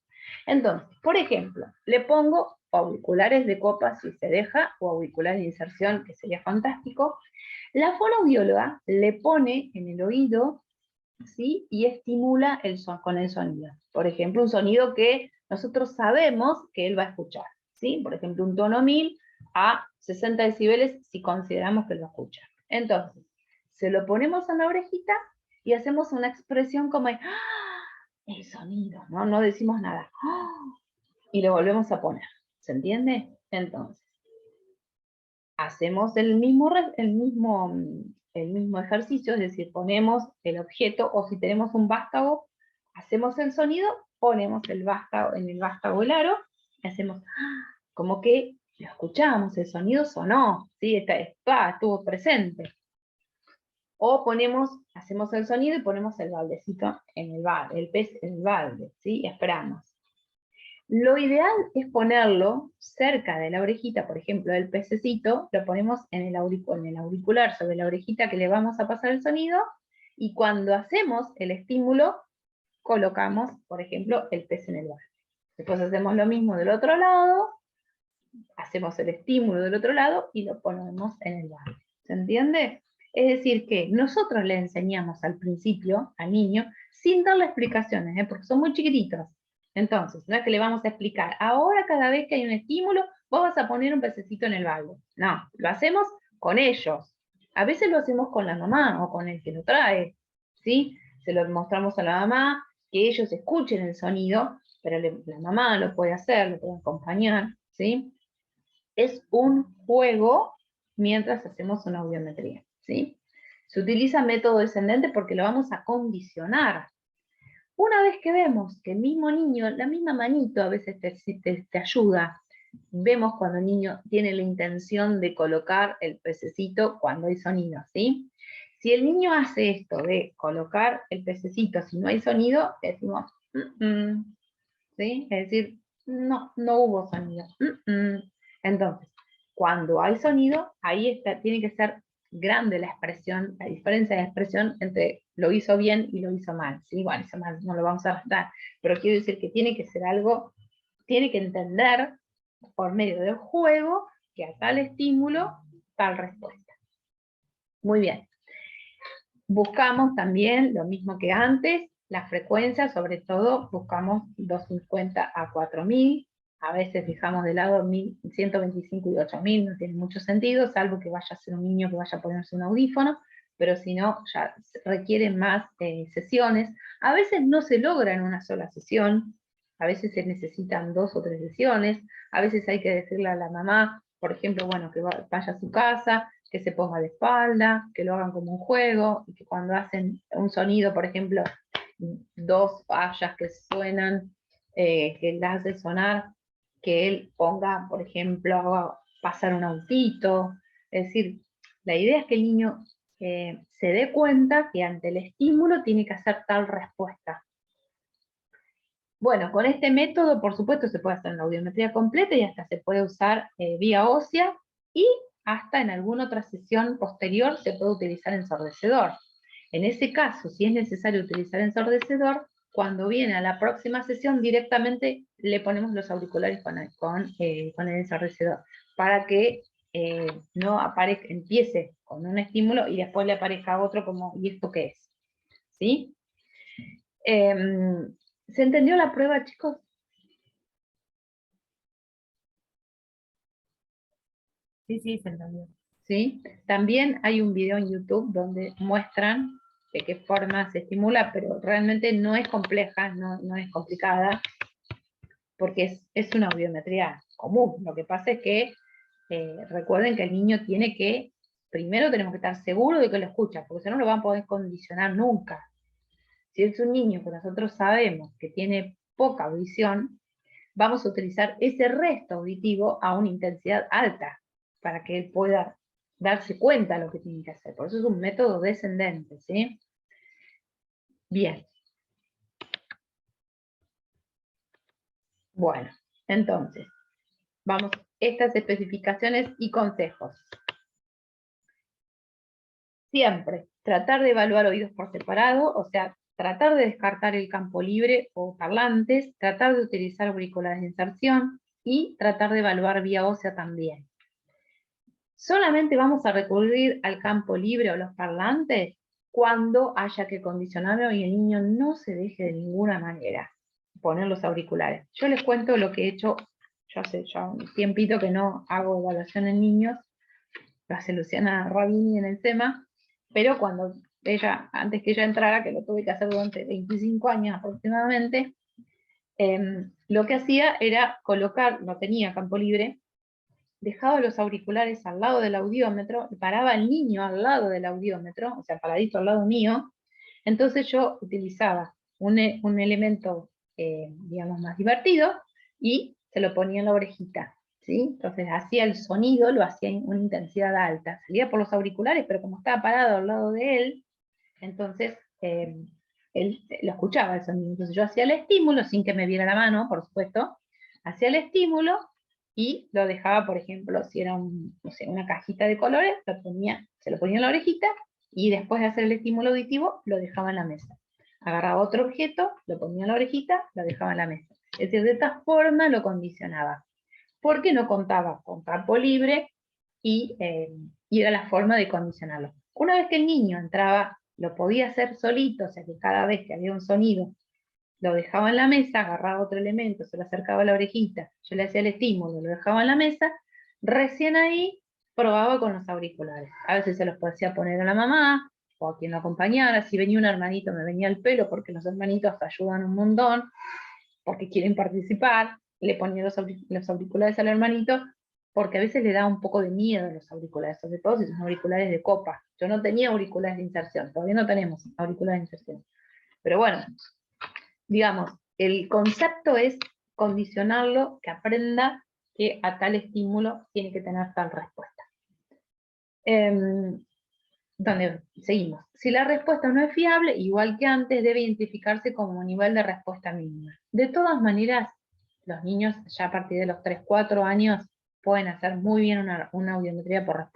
S1: Entonces, por ejemplo, le pongo auriculares de copa si se deja, o auriculares de inserción, que sería fantástico. La fonoaudióloga le pone en el oído, ¿sí? Y estimula con el sonido. Por ejemplo, un sonido que nosotros sabemos que él va a escuchar, ¿sí? Por ejemplo, un tono 1000 a 60 decibeles si consideramos que lo escucha. Entonces, se lo ponemos en la orejita y hacemos una expresión como ¡ah! El sonido, ¿no? No decimos nada. ¡Ah! Y lo volvemos a poner. ¿Se entiende? Entonces, hacemos el mismo ejercicio, es decir, ponemos el objeto, o si tenemos un vástago, hacemos el sonido, ponemos en el vástago el aro, y hacemos como que lo escuchamos, el sonido sonó, ¿sí? Estuvo presente. O hacemos el sonido y ponemos el baldecito en el pez en el balde, ¿sí? Y esperamos. Lo ideal es ponerlo cerca de la orejita, por ejemplo, del pececito, lo ponemos en el auricular sobre la orejita que le vamos a pasar el sonido, y cuando hacemos el estímulo, colocamos, por ejemplo, el pez en el balde. Después hacemos lo mismo del otro lado, hacemos el estímulo del otro lado y lo ponemos en el balde. ¿Se entiende? Es decir, que nosotros le enseñamos al principio al niño sin darle explicaciones, porque son muy chiquititos. Entonces, no es que le vamos a explicar, ahora cada vez que hay un estímulo, vos vas a poner un pececito en el balde. No, lo hacemos con ellos. A veces lo hacemos con la mamá o con el que lo trae, ¿sí? Se lo mostramos a la mamá, que ellos escuchen el sonido, pero la mamá lo puede hacer, lo puede acompañar, ¿sí? Es un juego mientras hacemos una audiometría, ¿sí? Se utiliza método descendente porque lo vamos a condicionar. Una vez que vemos que el mismo niño, la misma manito a veces te ayuda, vemos cuando el niño tiene la intención de colocar el pececito cuando hay sonido, ¿sí? Si el niño hace esto de colocar el pececito si no hay sonido, decimos, ¿sí? Es decir, no hubo sonido. Entonces, cuando hay sonido, ahí tiene que ser grande la expresión, la diferencia de expresión entre lo hizo bien y lo hizo mal. ¿Sí? Bueno, hizo mal, no lo vamos a restar, pero quiero decir que tiene que ser algo, tiene que entender por medio del juego que a tal estímulo, tal respuesta. Muy bien. Buscamos también lo mismo que antes, la frecuencia, sobre todo buscamos 250 a 4000, a veces dejamos de lado 125 y 8000, no tiene mucho sentido, salvo que vaya a ser un niño que vaya a ponerse un audífono, pero si no, ya requieren más sesiones. A veces no se logra en una sola sesión, a veces se necesitan 2 o 3 sesiones, a veces hay que decirle a la mamá, por ejemplo, bueno, que vaya a su casa, que se ponga de espalda, que lo hagan como un juego, y que cuando hacen un sonido, por ejemplo, 2 fallas que suenan, que las hace sonar, que él ponga, por ejemplo, pasar un autito. Es decir, la idea es que el niño se dé cuenta que ante el estímulo tiene que hacer tal respuesta. Bueno, con este método, por supuesto, se puede hacer una audiometría completa y hasta se puede usar vía ósea, y hasta en alguna otra sesión posterior se puede utilizar ensordecedor. En ese caso, si es necesario utilizar ensordecedor, cuando viene a la próxima sesión directamente le ponemos los auriculares con el ensordecedor, para que no empiece con un estímulo y después le aparezca otro como, ¿y esto qué es? ¿Sí? ¿Se entendió la prueba, chicos?
S2: Sí, sí, se entendió.
S1: ¿Sí? También hay un video en YouTube donde muestran de qué forma se estimula, pero realmente no es compleja, no es complicada, porque es una audiometría común. Lo que pasa es que recuerden que el niño tiene que, primero tenemos que estar seguros de que lo escucha, porque si no lo van a poder condicionar nunca. Si es un niño que nosotros sabemos que tiene poca audición, vamos a utilizar ese resto auditivo a una intensidad alta, para que él pueda darse cuenta de lo que tiene que hacer. Por eso es un método descendente, ¿sí? Bien. Bueno, entonces, vamos, estas especificaciones y consejos. Siempre tratar de evaluar oídos por separado, o sea, tratar de descartar el campo libre o parlantes, tratar de utilizar auriculares de inserción y tratar de evaluar vía ósea también. Solamente vamos a recurrir al campo libre o los parlantes cuando haya que condicionarlo y el niño no se deje de ninguna manera poner los auriculares. Yo les cuento lo que he hecho, yo hace ya un tiempito que no hago evaluación en niños, lo hace Luciana Rabini en el SEMA, pero cuando antes que ella entrara, que lo tuve que hacer durante 25 años aproximadamente, lo que hacía era colocar, no tenía campo libre, dejaba los auriculares al lado del audiómetro, paraba al niño al lado del audiómetro, o sea, paradito al lado mío, entonces yo utilizaba un elemento, digamos, más divertido, y se lo ponía en la orejita, ¿sí? Entonces hacía el sonido, lo hacía en una intensidad alta, salía por los auriculares, pero como estaba parado al lado de él, entonces él lo escuchaba el sonido. Entonces yo hacía el estímulo, sin que me viera la mano, por supuesto, hacía el estímulo, y lo dejaba, por ejemplo, si era no sé, una cajita de colores, se lo ponía en la orejita, y después de hacer el estímulo auditivo, lo dejaba en la mesa. Agarraba otro objeto, lo ponía en la orejita, lo dejaba en la mesa. Es decir, de esta forma lo condicionaba, porque no contaba con campo libre, y era la forma de condicionarlo. Una vez que el niño entraba, lo podía hacer solito, o sea que cada vez que había un sonido, lo dejaba en la mesa, agarraba otro elemento, se lo acercaba a la orejita, yo le hacía el estímulo, lo dejaba en la mesa, recién ahí probaba con los auriculares. A veces se los podía poner a la mamá, o a quien lo acompañara. Si venía un hermanito, me venía el pelo, porque los hermanitos ayudan un montón, porque quieren participar. Le ponía los auriculares al hermanito, porque a veces le da un poco de miedo los auriculares, sobre todo si son auriculares de copa. Yo no tenía auriculares de inserción, todavía no tenemos auriculares de inserción. Pero bueno, digamos, el concepto es condicionarlo, que aprenda que a tal estímulo tiene que tener tal respuesta. Donde seguimos. Si la respuesta no es fiable, igual que antes, debe identificarse como nivel de respuesta mínima. De todas maneras, los niños ya a partir de los 3, 4 años pueden hacer muy bien una audiometría por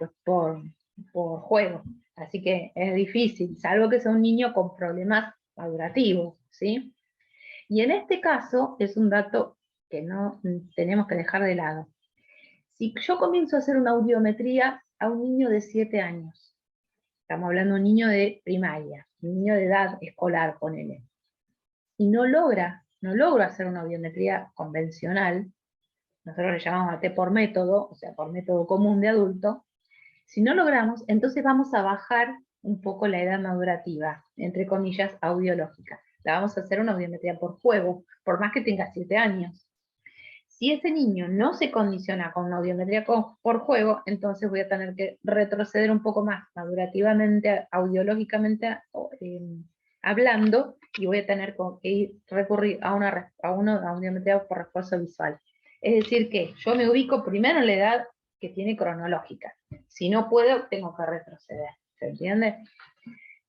S1: juego. Así que es difícil, salvo que sea un niño con problemas madurativos, ¿sí? Y en este caso es un dato que no tenemos que dejar de lado. Si yo comienzo a hacer una audiometría a un niño de 7 años, estamos hablando de un niño de primaria, un niño de edad escolar, ponele, y no logro hacer una audiometría convencional, nosotros le llamamos AT por método, o sea, por método común de adulto. Si no logramos, entonces vamos a bajar un poco la edad madurativa, entre comillas, audiológica. La vamos a hacer una audiometría por juego, por más que tenga 7 años. Si ese niño no se condiciona con una audiometría por juego, entonces voy a tener que retroceder un poco más madurativamente, audiológicamente hablando, y voy a tener que recurrir a una audiometría por refuerzo visual. Es decir que yo me ubico primero en la edad que tiene cronológica. Si no puedo, tengo que retroceder. ¿Se entiende?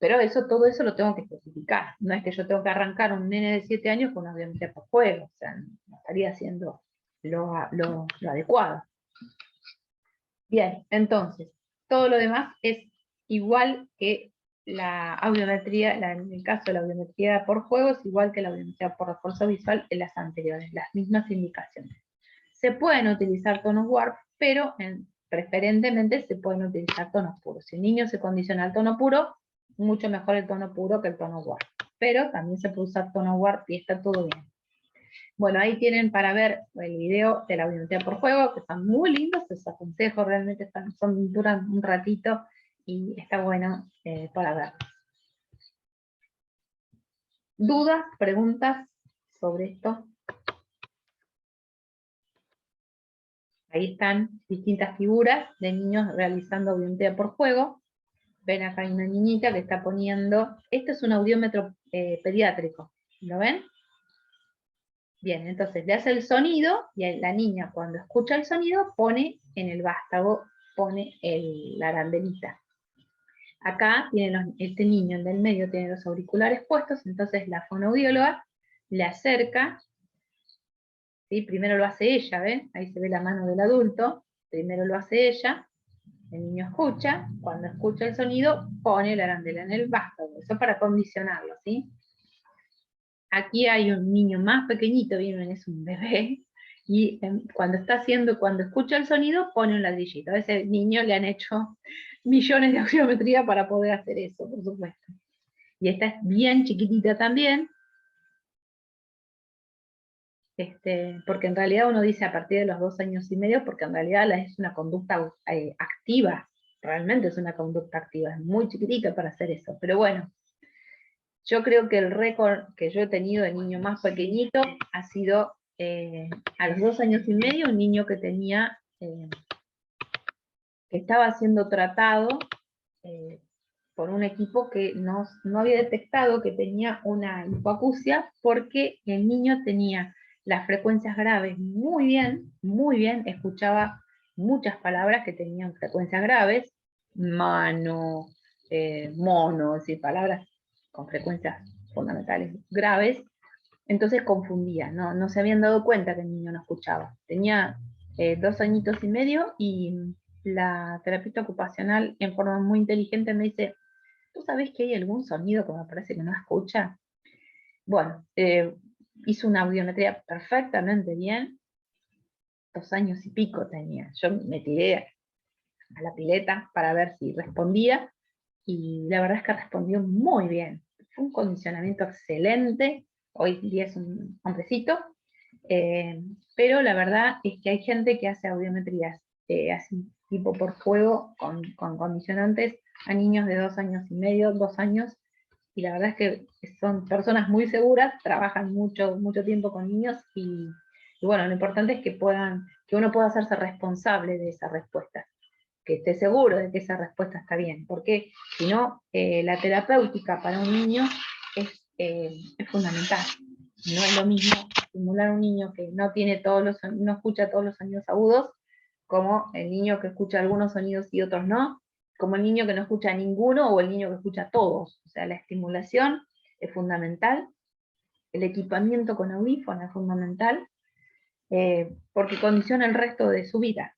S1: Pero todo eso lo tengo que especificar. No es que yo tengo que arrancar un nene de 7 años con una audiometría por juego, o sea, no estaría haciendo lo adecuado. Bien, entonces, todo lo demás es igual que la audiometría, en el caso de la audiometría por juego, es igual que la audiometría por refuerzo visual en las anteriores, las mismas indicaciones. Se pueden utilizar tonos warp, pero preferentemente se pueden utilizar tonos puros. Si el niño se condiciona al tono puro, mucho mejor el tono puro que el tono warp. Pero también se puede usar tono warp y está todo bien. Bueno, ahí tienen para ver el video de la audiometría por juego, que están muy lindos, los aconsejo, realmente duran un ratito y está bueno para ver. ¿Dudas, preguntas sobre esto? Ahí están distintas figuras de niños realizando audiometría por juego. Ven acá hay una niñita que está poniendo, esto es un audiómetro pediátrico, ¿lo ven? Bien, entonces le hace el sonido y la niña cuando escucha el sonido pone en el vástago, pone la arandelita. Acá tiene este niño, el del medio, tiene los auriculares puestos, entonces la fonoaudióloga le acerca, ¿sí? Primero lo hace ella, ¿ven? Ahí se ve la mano del adulto, primero lo hace ella, el niño escucha, cuando escucha el sonido pone la arandela en el vástago, eso para condicionarlo, ¿sí? Aquí hay un niño más pequeñito, bien, es un bebé, y cuando escucha el sonido, pone un ladrillito. A ese niño le han hecho millones de audiometría para poder hacer eso, por supuesto. Y esta es bien chiquitita también, porque en realidad uno dice a partir de los 2 años y medio, porque en realidad es una conducta activa, realmente es una conducta activa, es muy chiquitita para hacer eso, pero bueno. Yo creo que el récord que yo he tenido de niño más pequeñito ha sido a los 2 años y medio, un niño que que estaba siendo tratado por un equipo que no había detectado que tenía una hipoacusia porque el niño tenía las frecuencias graves muy bien, escuchaba muchas palabras que tenían frecuencias graves, mano, mono, es decir, palabras con frecuencias fundamentales graves, entonces confundía, no se habían dado cuenta que el niño no escuchaba. Tenía 2 añitos y medio y la terapeuta ocupacional en forma muy inteligente me dice, ¿tú sabes que hay algún sonido que me parece que no escucha? Bueno, hizo una audiometría perfectamente bien, 2 años y pico tenía. Yo me tiré a la pileta para ver si respondía, y la verdad es que respondió muy bien. Fue un condicionamiento excelente, hoy día es un hombrecito, pero la verdad es que hay gente que hace audiometrías así, tipo por juego, con condicionantes a niños de 2 años y medio, 2 años, y la verdad es que son personas muy seguras, trabajan mucho tiempo con niños, y bueno, lo importante es que uno pueda hacerse responsable de esa respuesta, que esté seguro de que esa respuesta está bien, porque si no, la terapéutica para un niño es fundamental. No es lo mismo estimular a un niño que no escucha todos los sonidos agudos, como el niño que escucha algunos sonidos y otros no, como el niño que no escucha ninguno o el niño que escucha todos. O sea, la estimulación es fundamental, el equipamiento con audífono es fundamental, porque condiciona el resto de su vida,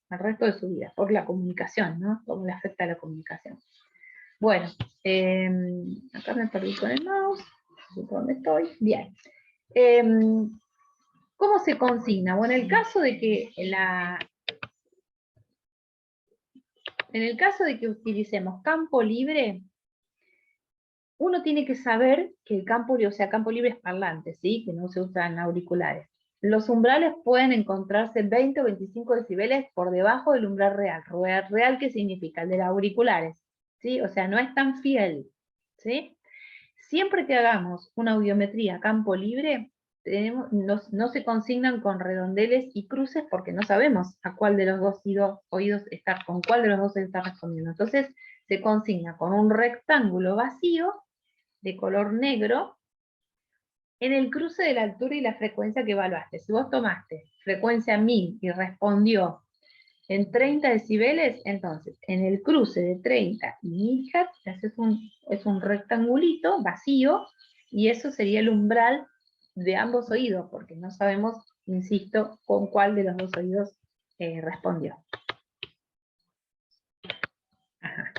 S1: por la comunicación, ¿no? Cómo le afecta la comunicación. Bueno, acá me perdí con el mouse, no sé por dónde estoy, bien. ¿Cómo se consigna? Bueno, en el caso de que utilicemos campo libre, uno tiene que saber que el campo libre es parlante, ¿sí? Que no se usan auriculares. Los umbrales pueden encontrarse 20 o 25 decibeles por debajo del umbral real. ¿Real qué significa? El de los auriculares, ¿sí? O sea, no es tan fiel, ¿sí? Siempre que hagamos una audiometría a campo libre, no se consignan con redondeles y cruces porque no sabemos a cuál de los dos oídos con cuál de los dos está respondiendo. Entonces, se consigna con un rectángulo vacío de color negro en el cruce de la altura y la frecuencia que evaluaste. Si vos tomaste frecuencia 1000 y respondió en 30 decibeles, entonces, en el cruce de 30 y 1000 Hz, es un rectangulito vacío, y eso sería el umbral de ambos oídos, porque no sabemos, insisto, con cuál de los dos oídos respondió. Ajá.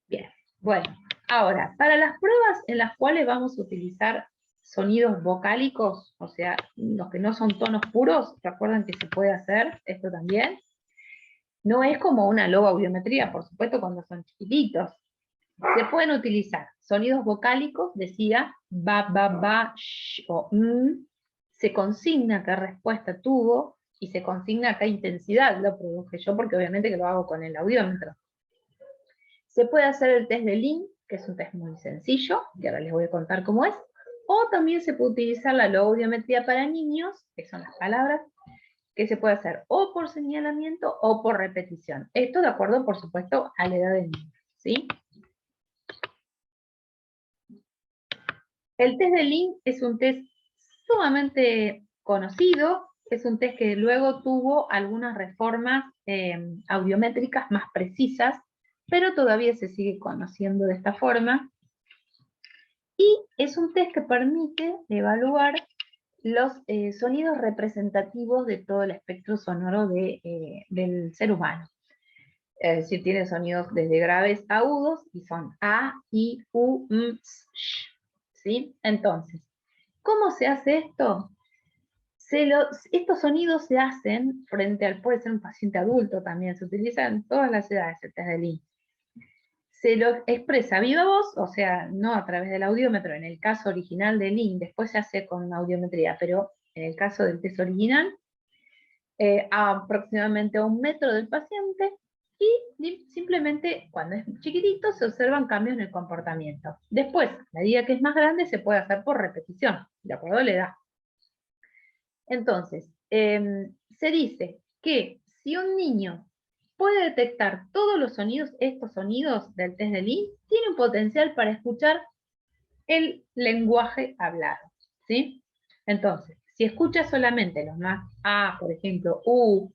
S1: Bien, bueno, ahora, para las pruebas en las cuales vamos a utilizar sonidos vocálicos, o sea, los que no son tonos puros, recuerden que se puede hacer esto también. No es como una logoaudiometría, por supuesto, cuando son chiquititos. Se pueden utilizar sonidos vocálicos, decía, ba, sh o se consigna qué respuesta tuvo, y se consigna qué intensidad lo produje yo, porque obviamente que lo hago con el audiómetro. Se puede hacer el test de Lynn, que es un test muy sencillo, que ahora les voy a contar cómo es, o también se puede utilizar la logoaudiometría para niños, que son las palabras, que se puede hacer o por señalamiento o por repetición. Esto de acuerdo, por supuesto, a la edad del niño, ¿sí? El test de Lynn es un test sumamente conocido, es un test que luego tuvo algunas reformas audiométricas más precisas, pero todavía se sigue conociendo de esta forma, y es un test que permite evaluar los sonidos representativos de todo el espectro sonoro del ser humano. Es decir, tiene sonidos desde graves a agudos, y son A, I, U, M, Sh, ¿sí? Entonces, ¿cómo se hace esto? Estos sonidos se hacen frente al, puede ser un paciente adulto también, se utiliza en todas las edades el test de Lynn. Se lo expresa a viva voz, o sea, no a través del audiómetro, en el caso original de Lynn, después se hace con audiometría, pero en el caso del test original, a aproximadamente 1 metro del paciente, y simplemente cuando es chiquitito se observan cambios en el comportamiento. Después, a medida que es más grande, se puede hacer por repetición, de acuerdo a la edad. Entonces, se dice que si un niño puede detectar todos los sonidos, estos sonidos del test de Lynn, tiene un potencial para escuchar el lenguaje hablado, ¿sí? Entonces, si escuchas solamente los más A, por ejemplo, U,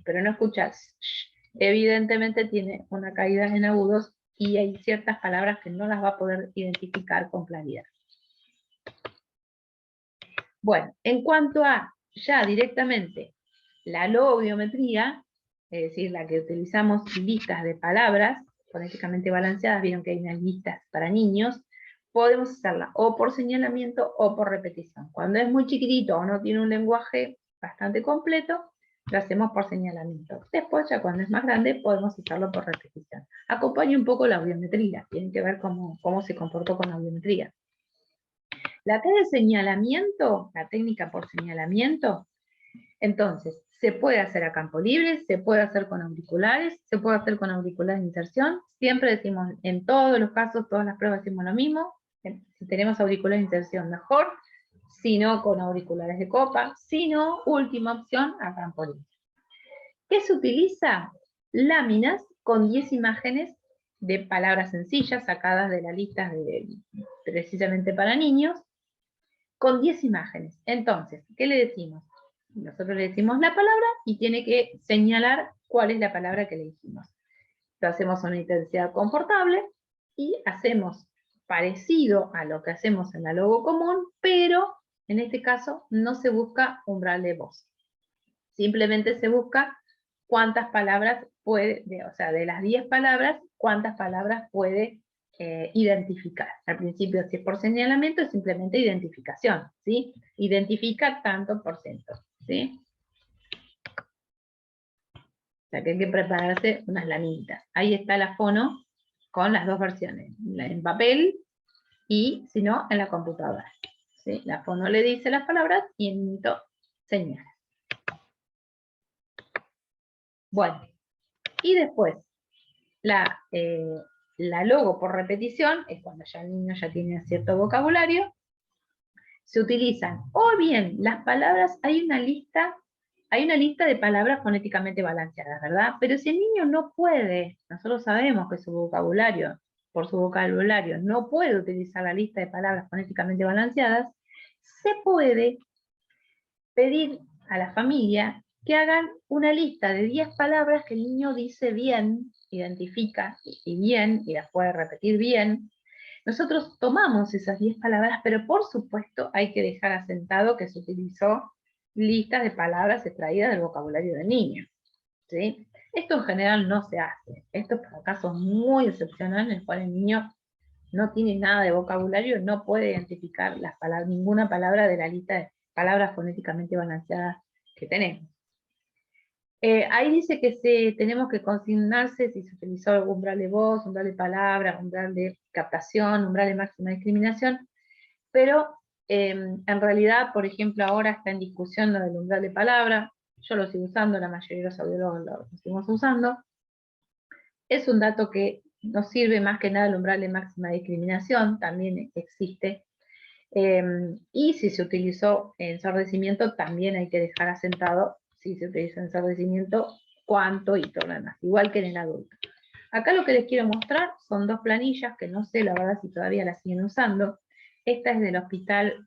S1: pero no escuchas sh, evidentemente tiene una caída en agudos, y hay ciertas palabras que no las va a poder identificar con claridad. Bueno, en cuanto a ya directamente la logoaudiometría, es decir, la que utilizamos listas de palabras fonéticamente balanceadas, vieron que hay unas listas para niños, podemos hacerla o por señalamiento o por repetición. Cuando es muy chiquitito o no tiene un lenguaje bastante completo, lo hacemos por señalamiento. Después, ya cuando es más grande, podemos hacerlo por repetición. Acompaña un poco la audiometría, tienen que ver cómo se comportó con la audiometría. La T de señalamiento, la técnica por señalamiento, entonces, se puede hacer a campo libre, se puede hacer con auriculares, se puede hacer con auriculares de inserción. Siempre decimos, en todos los casos, todas las pruebas decimos lo mismo. Si tenemos auriculares de inserción, mejor. Si no, con auriculares de copa. Si no, última opción, a campo libre. ¿Qué se utiliza? Láminas con 10 imágenes de palabras sencillas, sacadas de la lista precisamente para niños, con 10 imágenes. Entonces, ¿qué le decimos? Nosotros le decimos la palabra y tiene que señalar cuál es la palabra que le dijimos. Lo hacemos a una intensidad confortable y hacemos parecido a lo que hacemos en la logo común, pero en este caso no se busca umbral de voz. Simplemente se busca cuántas palabras puede, o sea, de las 10 palabras, cuántas palabras puede identificar. Al principio, si es por señalamiento, es simplemente identificación, ¿sí? Identifica tanto por ciento, ¿sí? O sea, que hay que prepararse unas laminitas. Ahí está la fono con las dos versiones, en papel y, si no, en la computadora, ¿sí? La fono le dice las palabras y el mito señala. Bueno, y después, la logo por repetición, es cuando ya el niño ya tiene cierto vocabulario, se utilizan, o bien las palabras, hay una lista de palabras fonéticamente balanceadas, ¿verdad? Pero si el niño no puede, nosotros sabemos que por su vocabulario, no puede utilizar la lista de palabras fonéticamente balanceadas, se puede pedir a la familia que hagan una lista de 10 palabras que el niño dice bien, identifica y bien, y las puede repetir bien. Nosotros tomamos esas 10 palabras, pero por supuesto hay que dejar asentado que se utilizó listas de palabras extraídas del vocabulario del niño, ¿sí? Esto en general no se hace. Esto es para casos muy excepcionales en el cual el niño no tiene nada de vocabulario, no puede identificar ninguna palabra de la lista de palabras fonéticamente balanceadas que tenemos. Ahí dice que tenemos que consignarse si se utilizó algún umbral de voz, umbral de palabra, umbral de captación, umbral de máxima discriminación, pero en realidad, por ejemplo, ahora está en discusión lo del umbral de palabra, yo lo sigo usando, la mayoría de los audiólogos lo seguimos usando. Es un dato que nos sirve más que nada el umbral de máxima discriminación, también existe. Y si se utilizó ensordecimiento, también hay que dejar asentado, si se utiliza ensordecimiento, cuánto y todo lo demás, igual que en el adulto. Acá lo que les quiero mostrar son dos planillas, que no sé la verdad si todavía las siguen usando. Esta es del hospital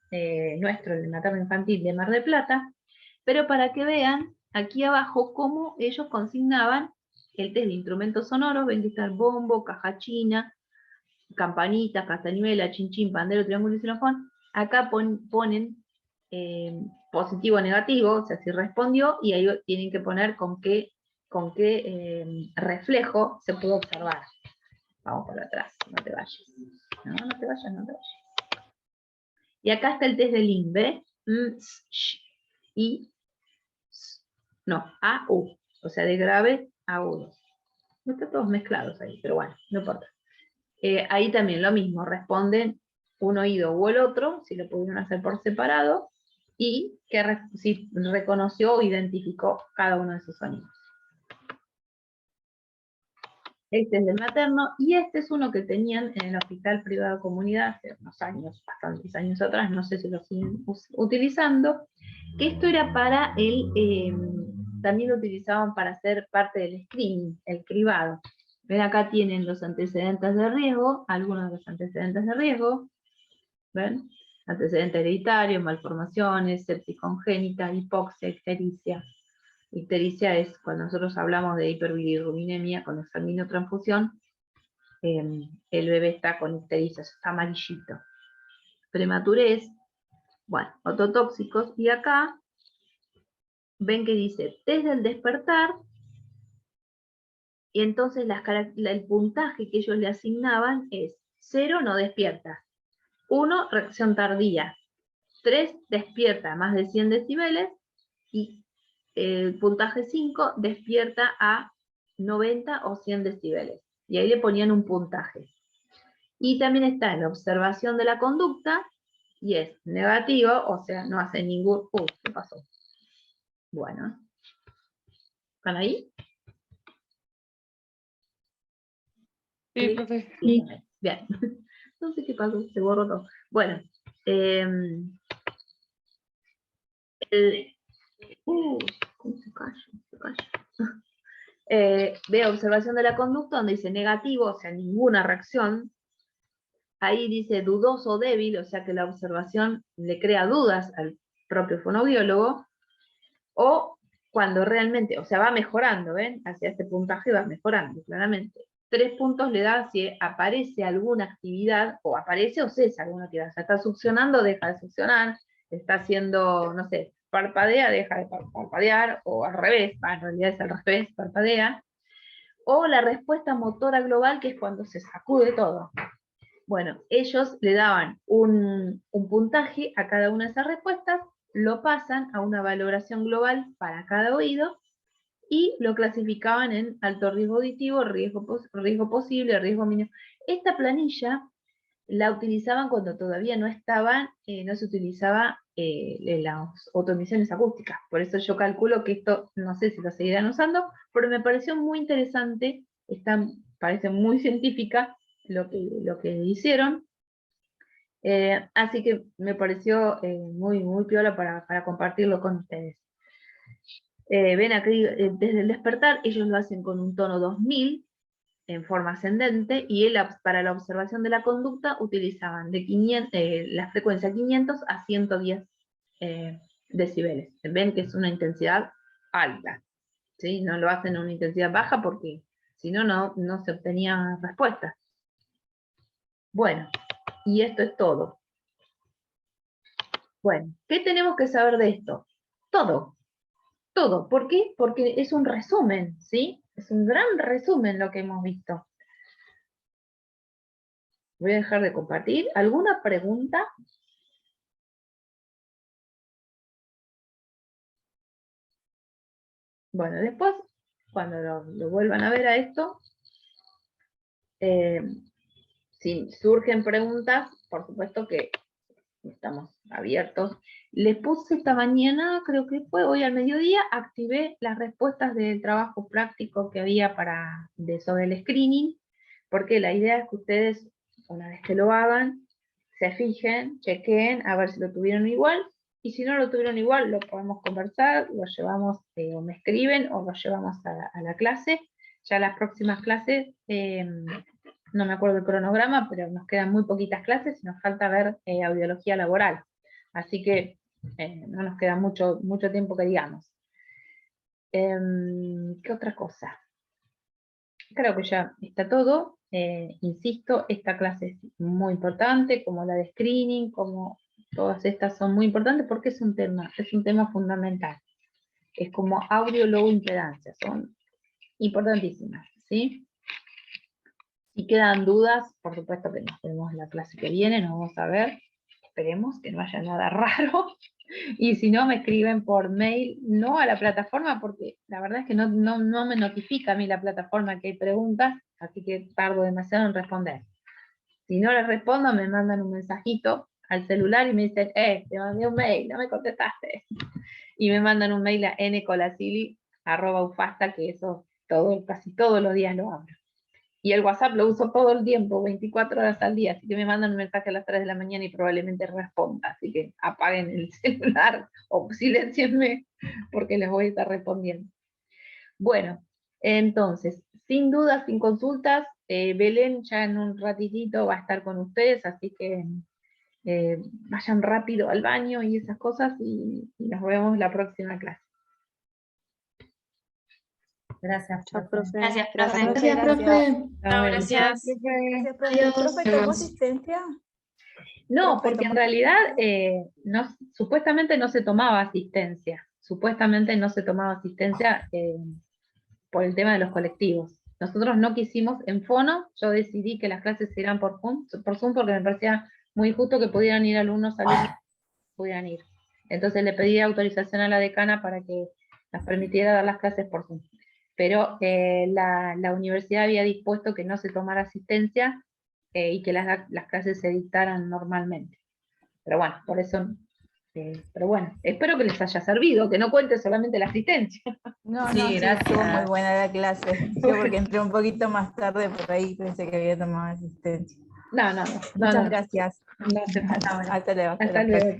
S1: nuestro, el materno infantil de Mar del Plata, pero para que vean aquí abajo cómo ellos consignaban el test de instrumentos sonoros. Ven que está el bombo, caja china, campanita, castañuela, chinchín, pandero, triángulo y xilofón. Acá ponen positivo o negativo, o sea, si respondió, y ahí tienen que poner con qué reflejo se pudo observar. Vamos por atrás, no te vayas. No te vayas, no te vayas. Y acá está el test del IN, ¿ves? Y, no, A, U. O sea, de grave a agudo. No están todos mezclados ahí, pero bueno, no importa. Ahí también lo mismo, responden un oído u el otro, si lo pudieron hacer por separado, y si reconoció o identificó cada uno de esos sonidos. Este es del materno, y este es uno que tenían en el hospital privado de comunidad hace unos años, bastantes años atrás, no sé si lo siguen utilizando, que esto era para también lo utilizaban para hacer parte del screening, el cribado. Ven, acá tienen los antecedentes de riesgo, algunos de los antecedentes de riesgo, ¿ven? Antecedentes hereditarios, malformaciones, sepsis congénita, hipoxia, ictericia. Ictericia es cuando nosotros hablamos de hiperbilirrubinemia con examinotransfusión, el bebé está con ictericia, está amarillito. Prematurez, bueno, ototóxicos, y acá ven que dice desde el despertar, y entonces el puntaje que ellos le asignaban es 0, no despierta, 1, reacción tardía, 3, despierta más de 100 decibeles, y el puntaje 5, despierta a 90 o 100 decibeles. Y ahí le ponían un puntaje. Y también está en la observación de la conducta, y es negativo, o sea, no hace ningún... ¿qué pasó? Bueno. ¿Están ahí?
S3: Sí, profe.
S1: Sí. Bien. No sé qué pasó, se borró todo. Bueno. ¿Cómo se calla? Ve observación de la conducta, donde dice negativo, o sea, ninguna reacción. Ahí dice dudoso o débil, o sea que la observación le crea dudas al propio fonoaudiólogo, o cuando realmente, o sea, va mejorando, ¿ven? Hacia este puntaje va mejorando, claramente. 3 puntos le da si aparece alguna actividad, o aparece o cesa alguna actividad. O sea, está succionando, deja de succionar, está haciendo, no sé, parpadea, deja de parpadear, o al revés, en realidad es al revés, parpadea. O la respuesta motora global, que es cuando se sacude todo. Bueno, ellos le daban un puntaje a cada una de esas respuestas, lo pasan a una valoración global para cada oído, y lo clasificaban en alto riesgo auditivo, riesgo posible, riesgo mínimo. Esta planilla la utilizaban cuando todavía no se utilizaba las autoemisiones acústicas. Por eso yo calculo que esto, no sé si lo seguirán usando, pero me pareció muy interesante, parece muy científica lo que hicieron. Así que me pareció muy, muy piola para compartirlo con ustedes. Ven aquí, desde el despertar, ellos lo hacen con un tono 2000, en forma ascendente, y para la observación de la conducta utilizaban la frecuencia 500 a 110 decibeles. Ven que es una intensidad alta, ¿sí? No lo hacen a una intensidad baja porque si no, no se obtenía respuesta. Bueno, y esto es todo. Bueno, ¿qué tenemos que saber de esto? Todo, todo. ¿Por qué? Porque es un resumen, ¿sí? Es un gran resumen lo que hemos visto. Voy a dejar de compartir. ¿Alguna pregunta? Bueno, después, cuando lo vuelvan a ver a esto, si surgen preguntas, por supuesto que estamos abiertos. Les puse esta mañana, creo que fue hoy al mediodía, activé las respuestas del trabajo práctico que había sobre el screening, porque la idea es que ustedes, una vez que lo hagan, se fijen, chequeen, a ver si lo tuvieron igual, y si no lo tuvieron igual, lo podemos conversar, lo llevamos, o me escriben, o lo llevamos a la clase. Ya las próximas clases, no me acuerdo el cronograma, pero nos quedan muy poquitas clases y nos falta ver audiología laboral. Así que no nos queda mucho tiempo que digamos. ¿Qué otra cosa? Creo que ya está todo. Insisto, esta clase es muy importante, como la de screening, como todas estas son muy importantes porque es un tema fundamental. Es como audio low impedancia, son importantísimas, ¿sí? Si quedan dudas, por supuesto que nos vemos la clase que viene, nos vamos a ver. Esperemos que no haya nada raro. Y si no, me escriben por mail, no a la plataforma, porque la verdad es que no me notifica a mí la plataforma que hay preguntas, así que tardo demasiado en responder. Si no les respondo, me mandan un mensajito al celular y me dicen, te mandé un mail, no me contestaste. Y me mandan un mail a ncolasili@ufasta, que eso casi todos los días lo abro. Y el WhatsApp lo uso todo el tiempo, 24 horas al día, así que me mandan un mensaje a las 3 de la mañana y probablemente responda, así que apaguen el celular o silencienme porque les voy a estar respondiendo. Bueno, entonces, sin dudas, sin consultas, Belén ya en un ratitito va a estar con ustedes, así que vayan rápido al baño y esas cosas y nos vemos la próxima clase.
S2: Gracias,
S4: Chao,
S2: profe.
S4: profe.
S2: Gracias,
S4: Gracias,
S2: profe.
S4: profe.
S3: Gracias, profe.
S1: Chao,
S3: Gracias.
S4: Gracias, profe.
S3: Adiós.
S4: ¿Profe tomó asistencia?
S1: No,
S4: Profe,
S1: porque en
S4: ¿tomó
S1: realidad
S4: asistencia?
S1: supuestamente no se tomaba asistencia. Supuestamente no se tomaba asistencia por el tema de los colectivos. Nosotros no quisimos, en Fono, yo decidí que las clases se irán por Zoom porque me parecía muy justo que pudieran ir alumnos pudieran ir. Entonces le pedí autorización a la decana para que nos permitiera dar las clases por Zoom. Pero la universidad había dispuesto que no se tomara asistencia y que las clases se dictaran normalmente. Pero bueno, por eso, pero bueno, espero que les haya servido, que no cuente solamente la asistencia.
S4: No,
S2: Sí,
S4: no, sí, estuvo muy
S2: gracias.
S4: buena la clase. Yo porque entré un poquito más tarde, por ahí pensé que había tomado asistencia.
S1: No,
S4: Muchas gracias.
S1: no hace falta.
S4: Hasta luego.
S1: Hasta luego.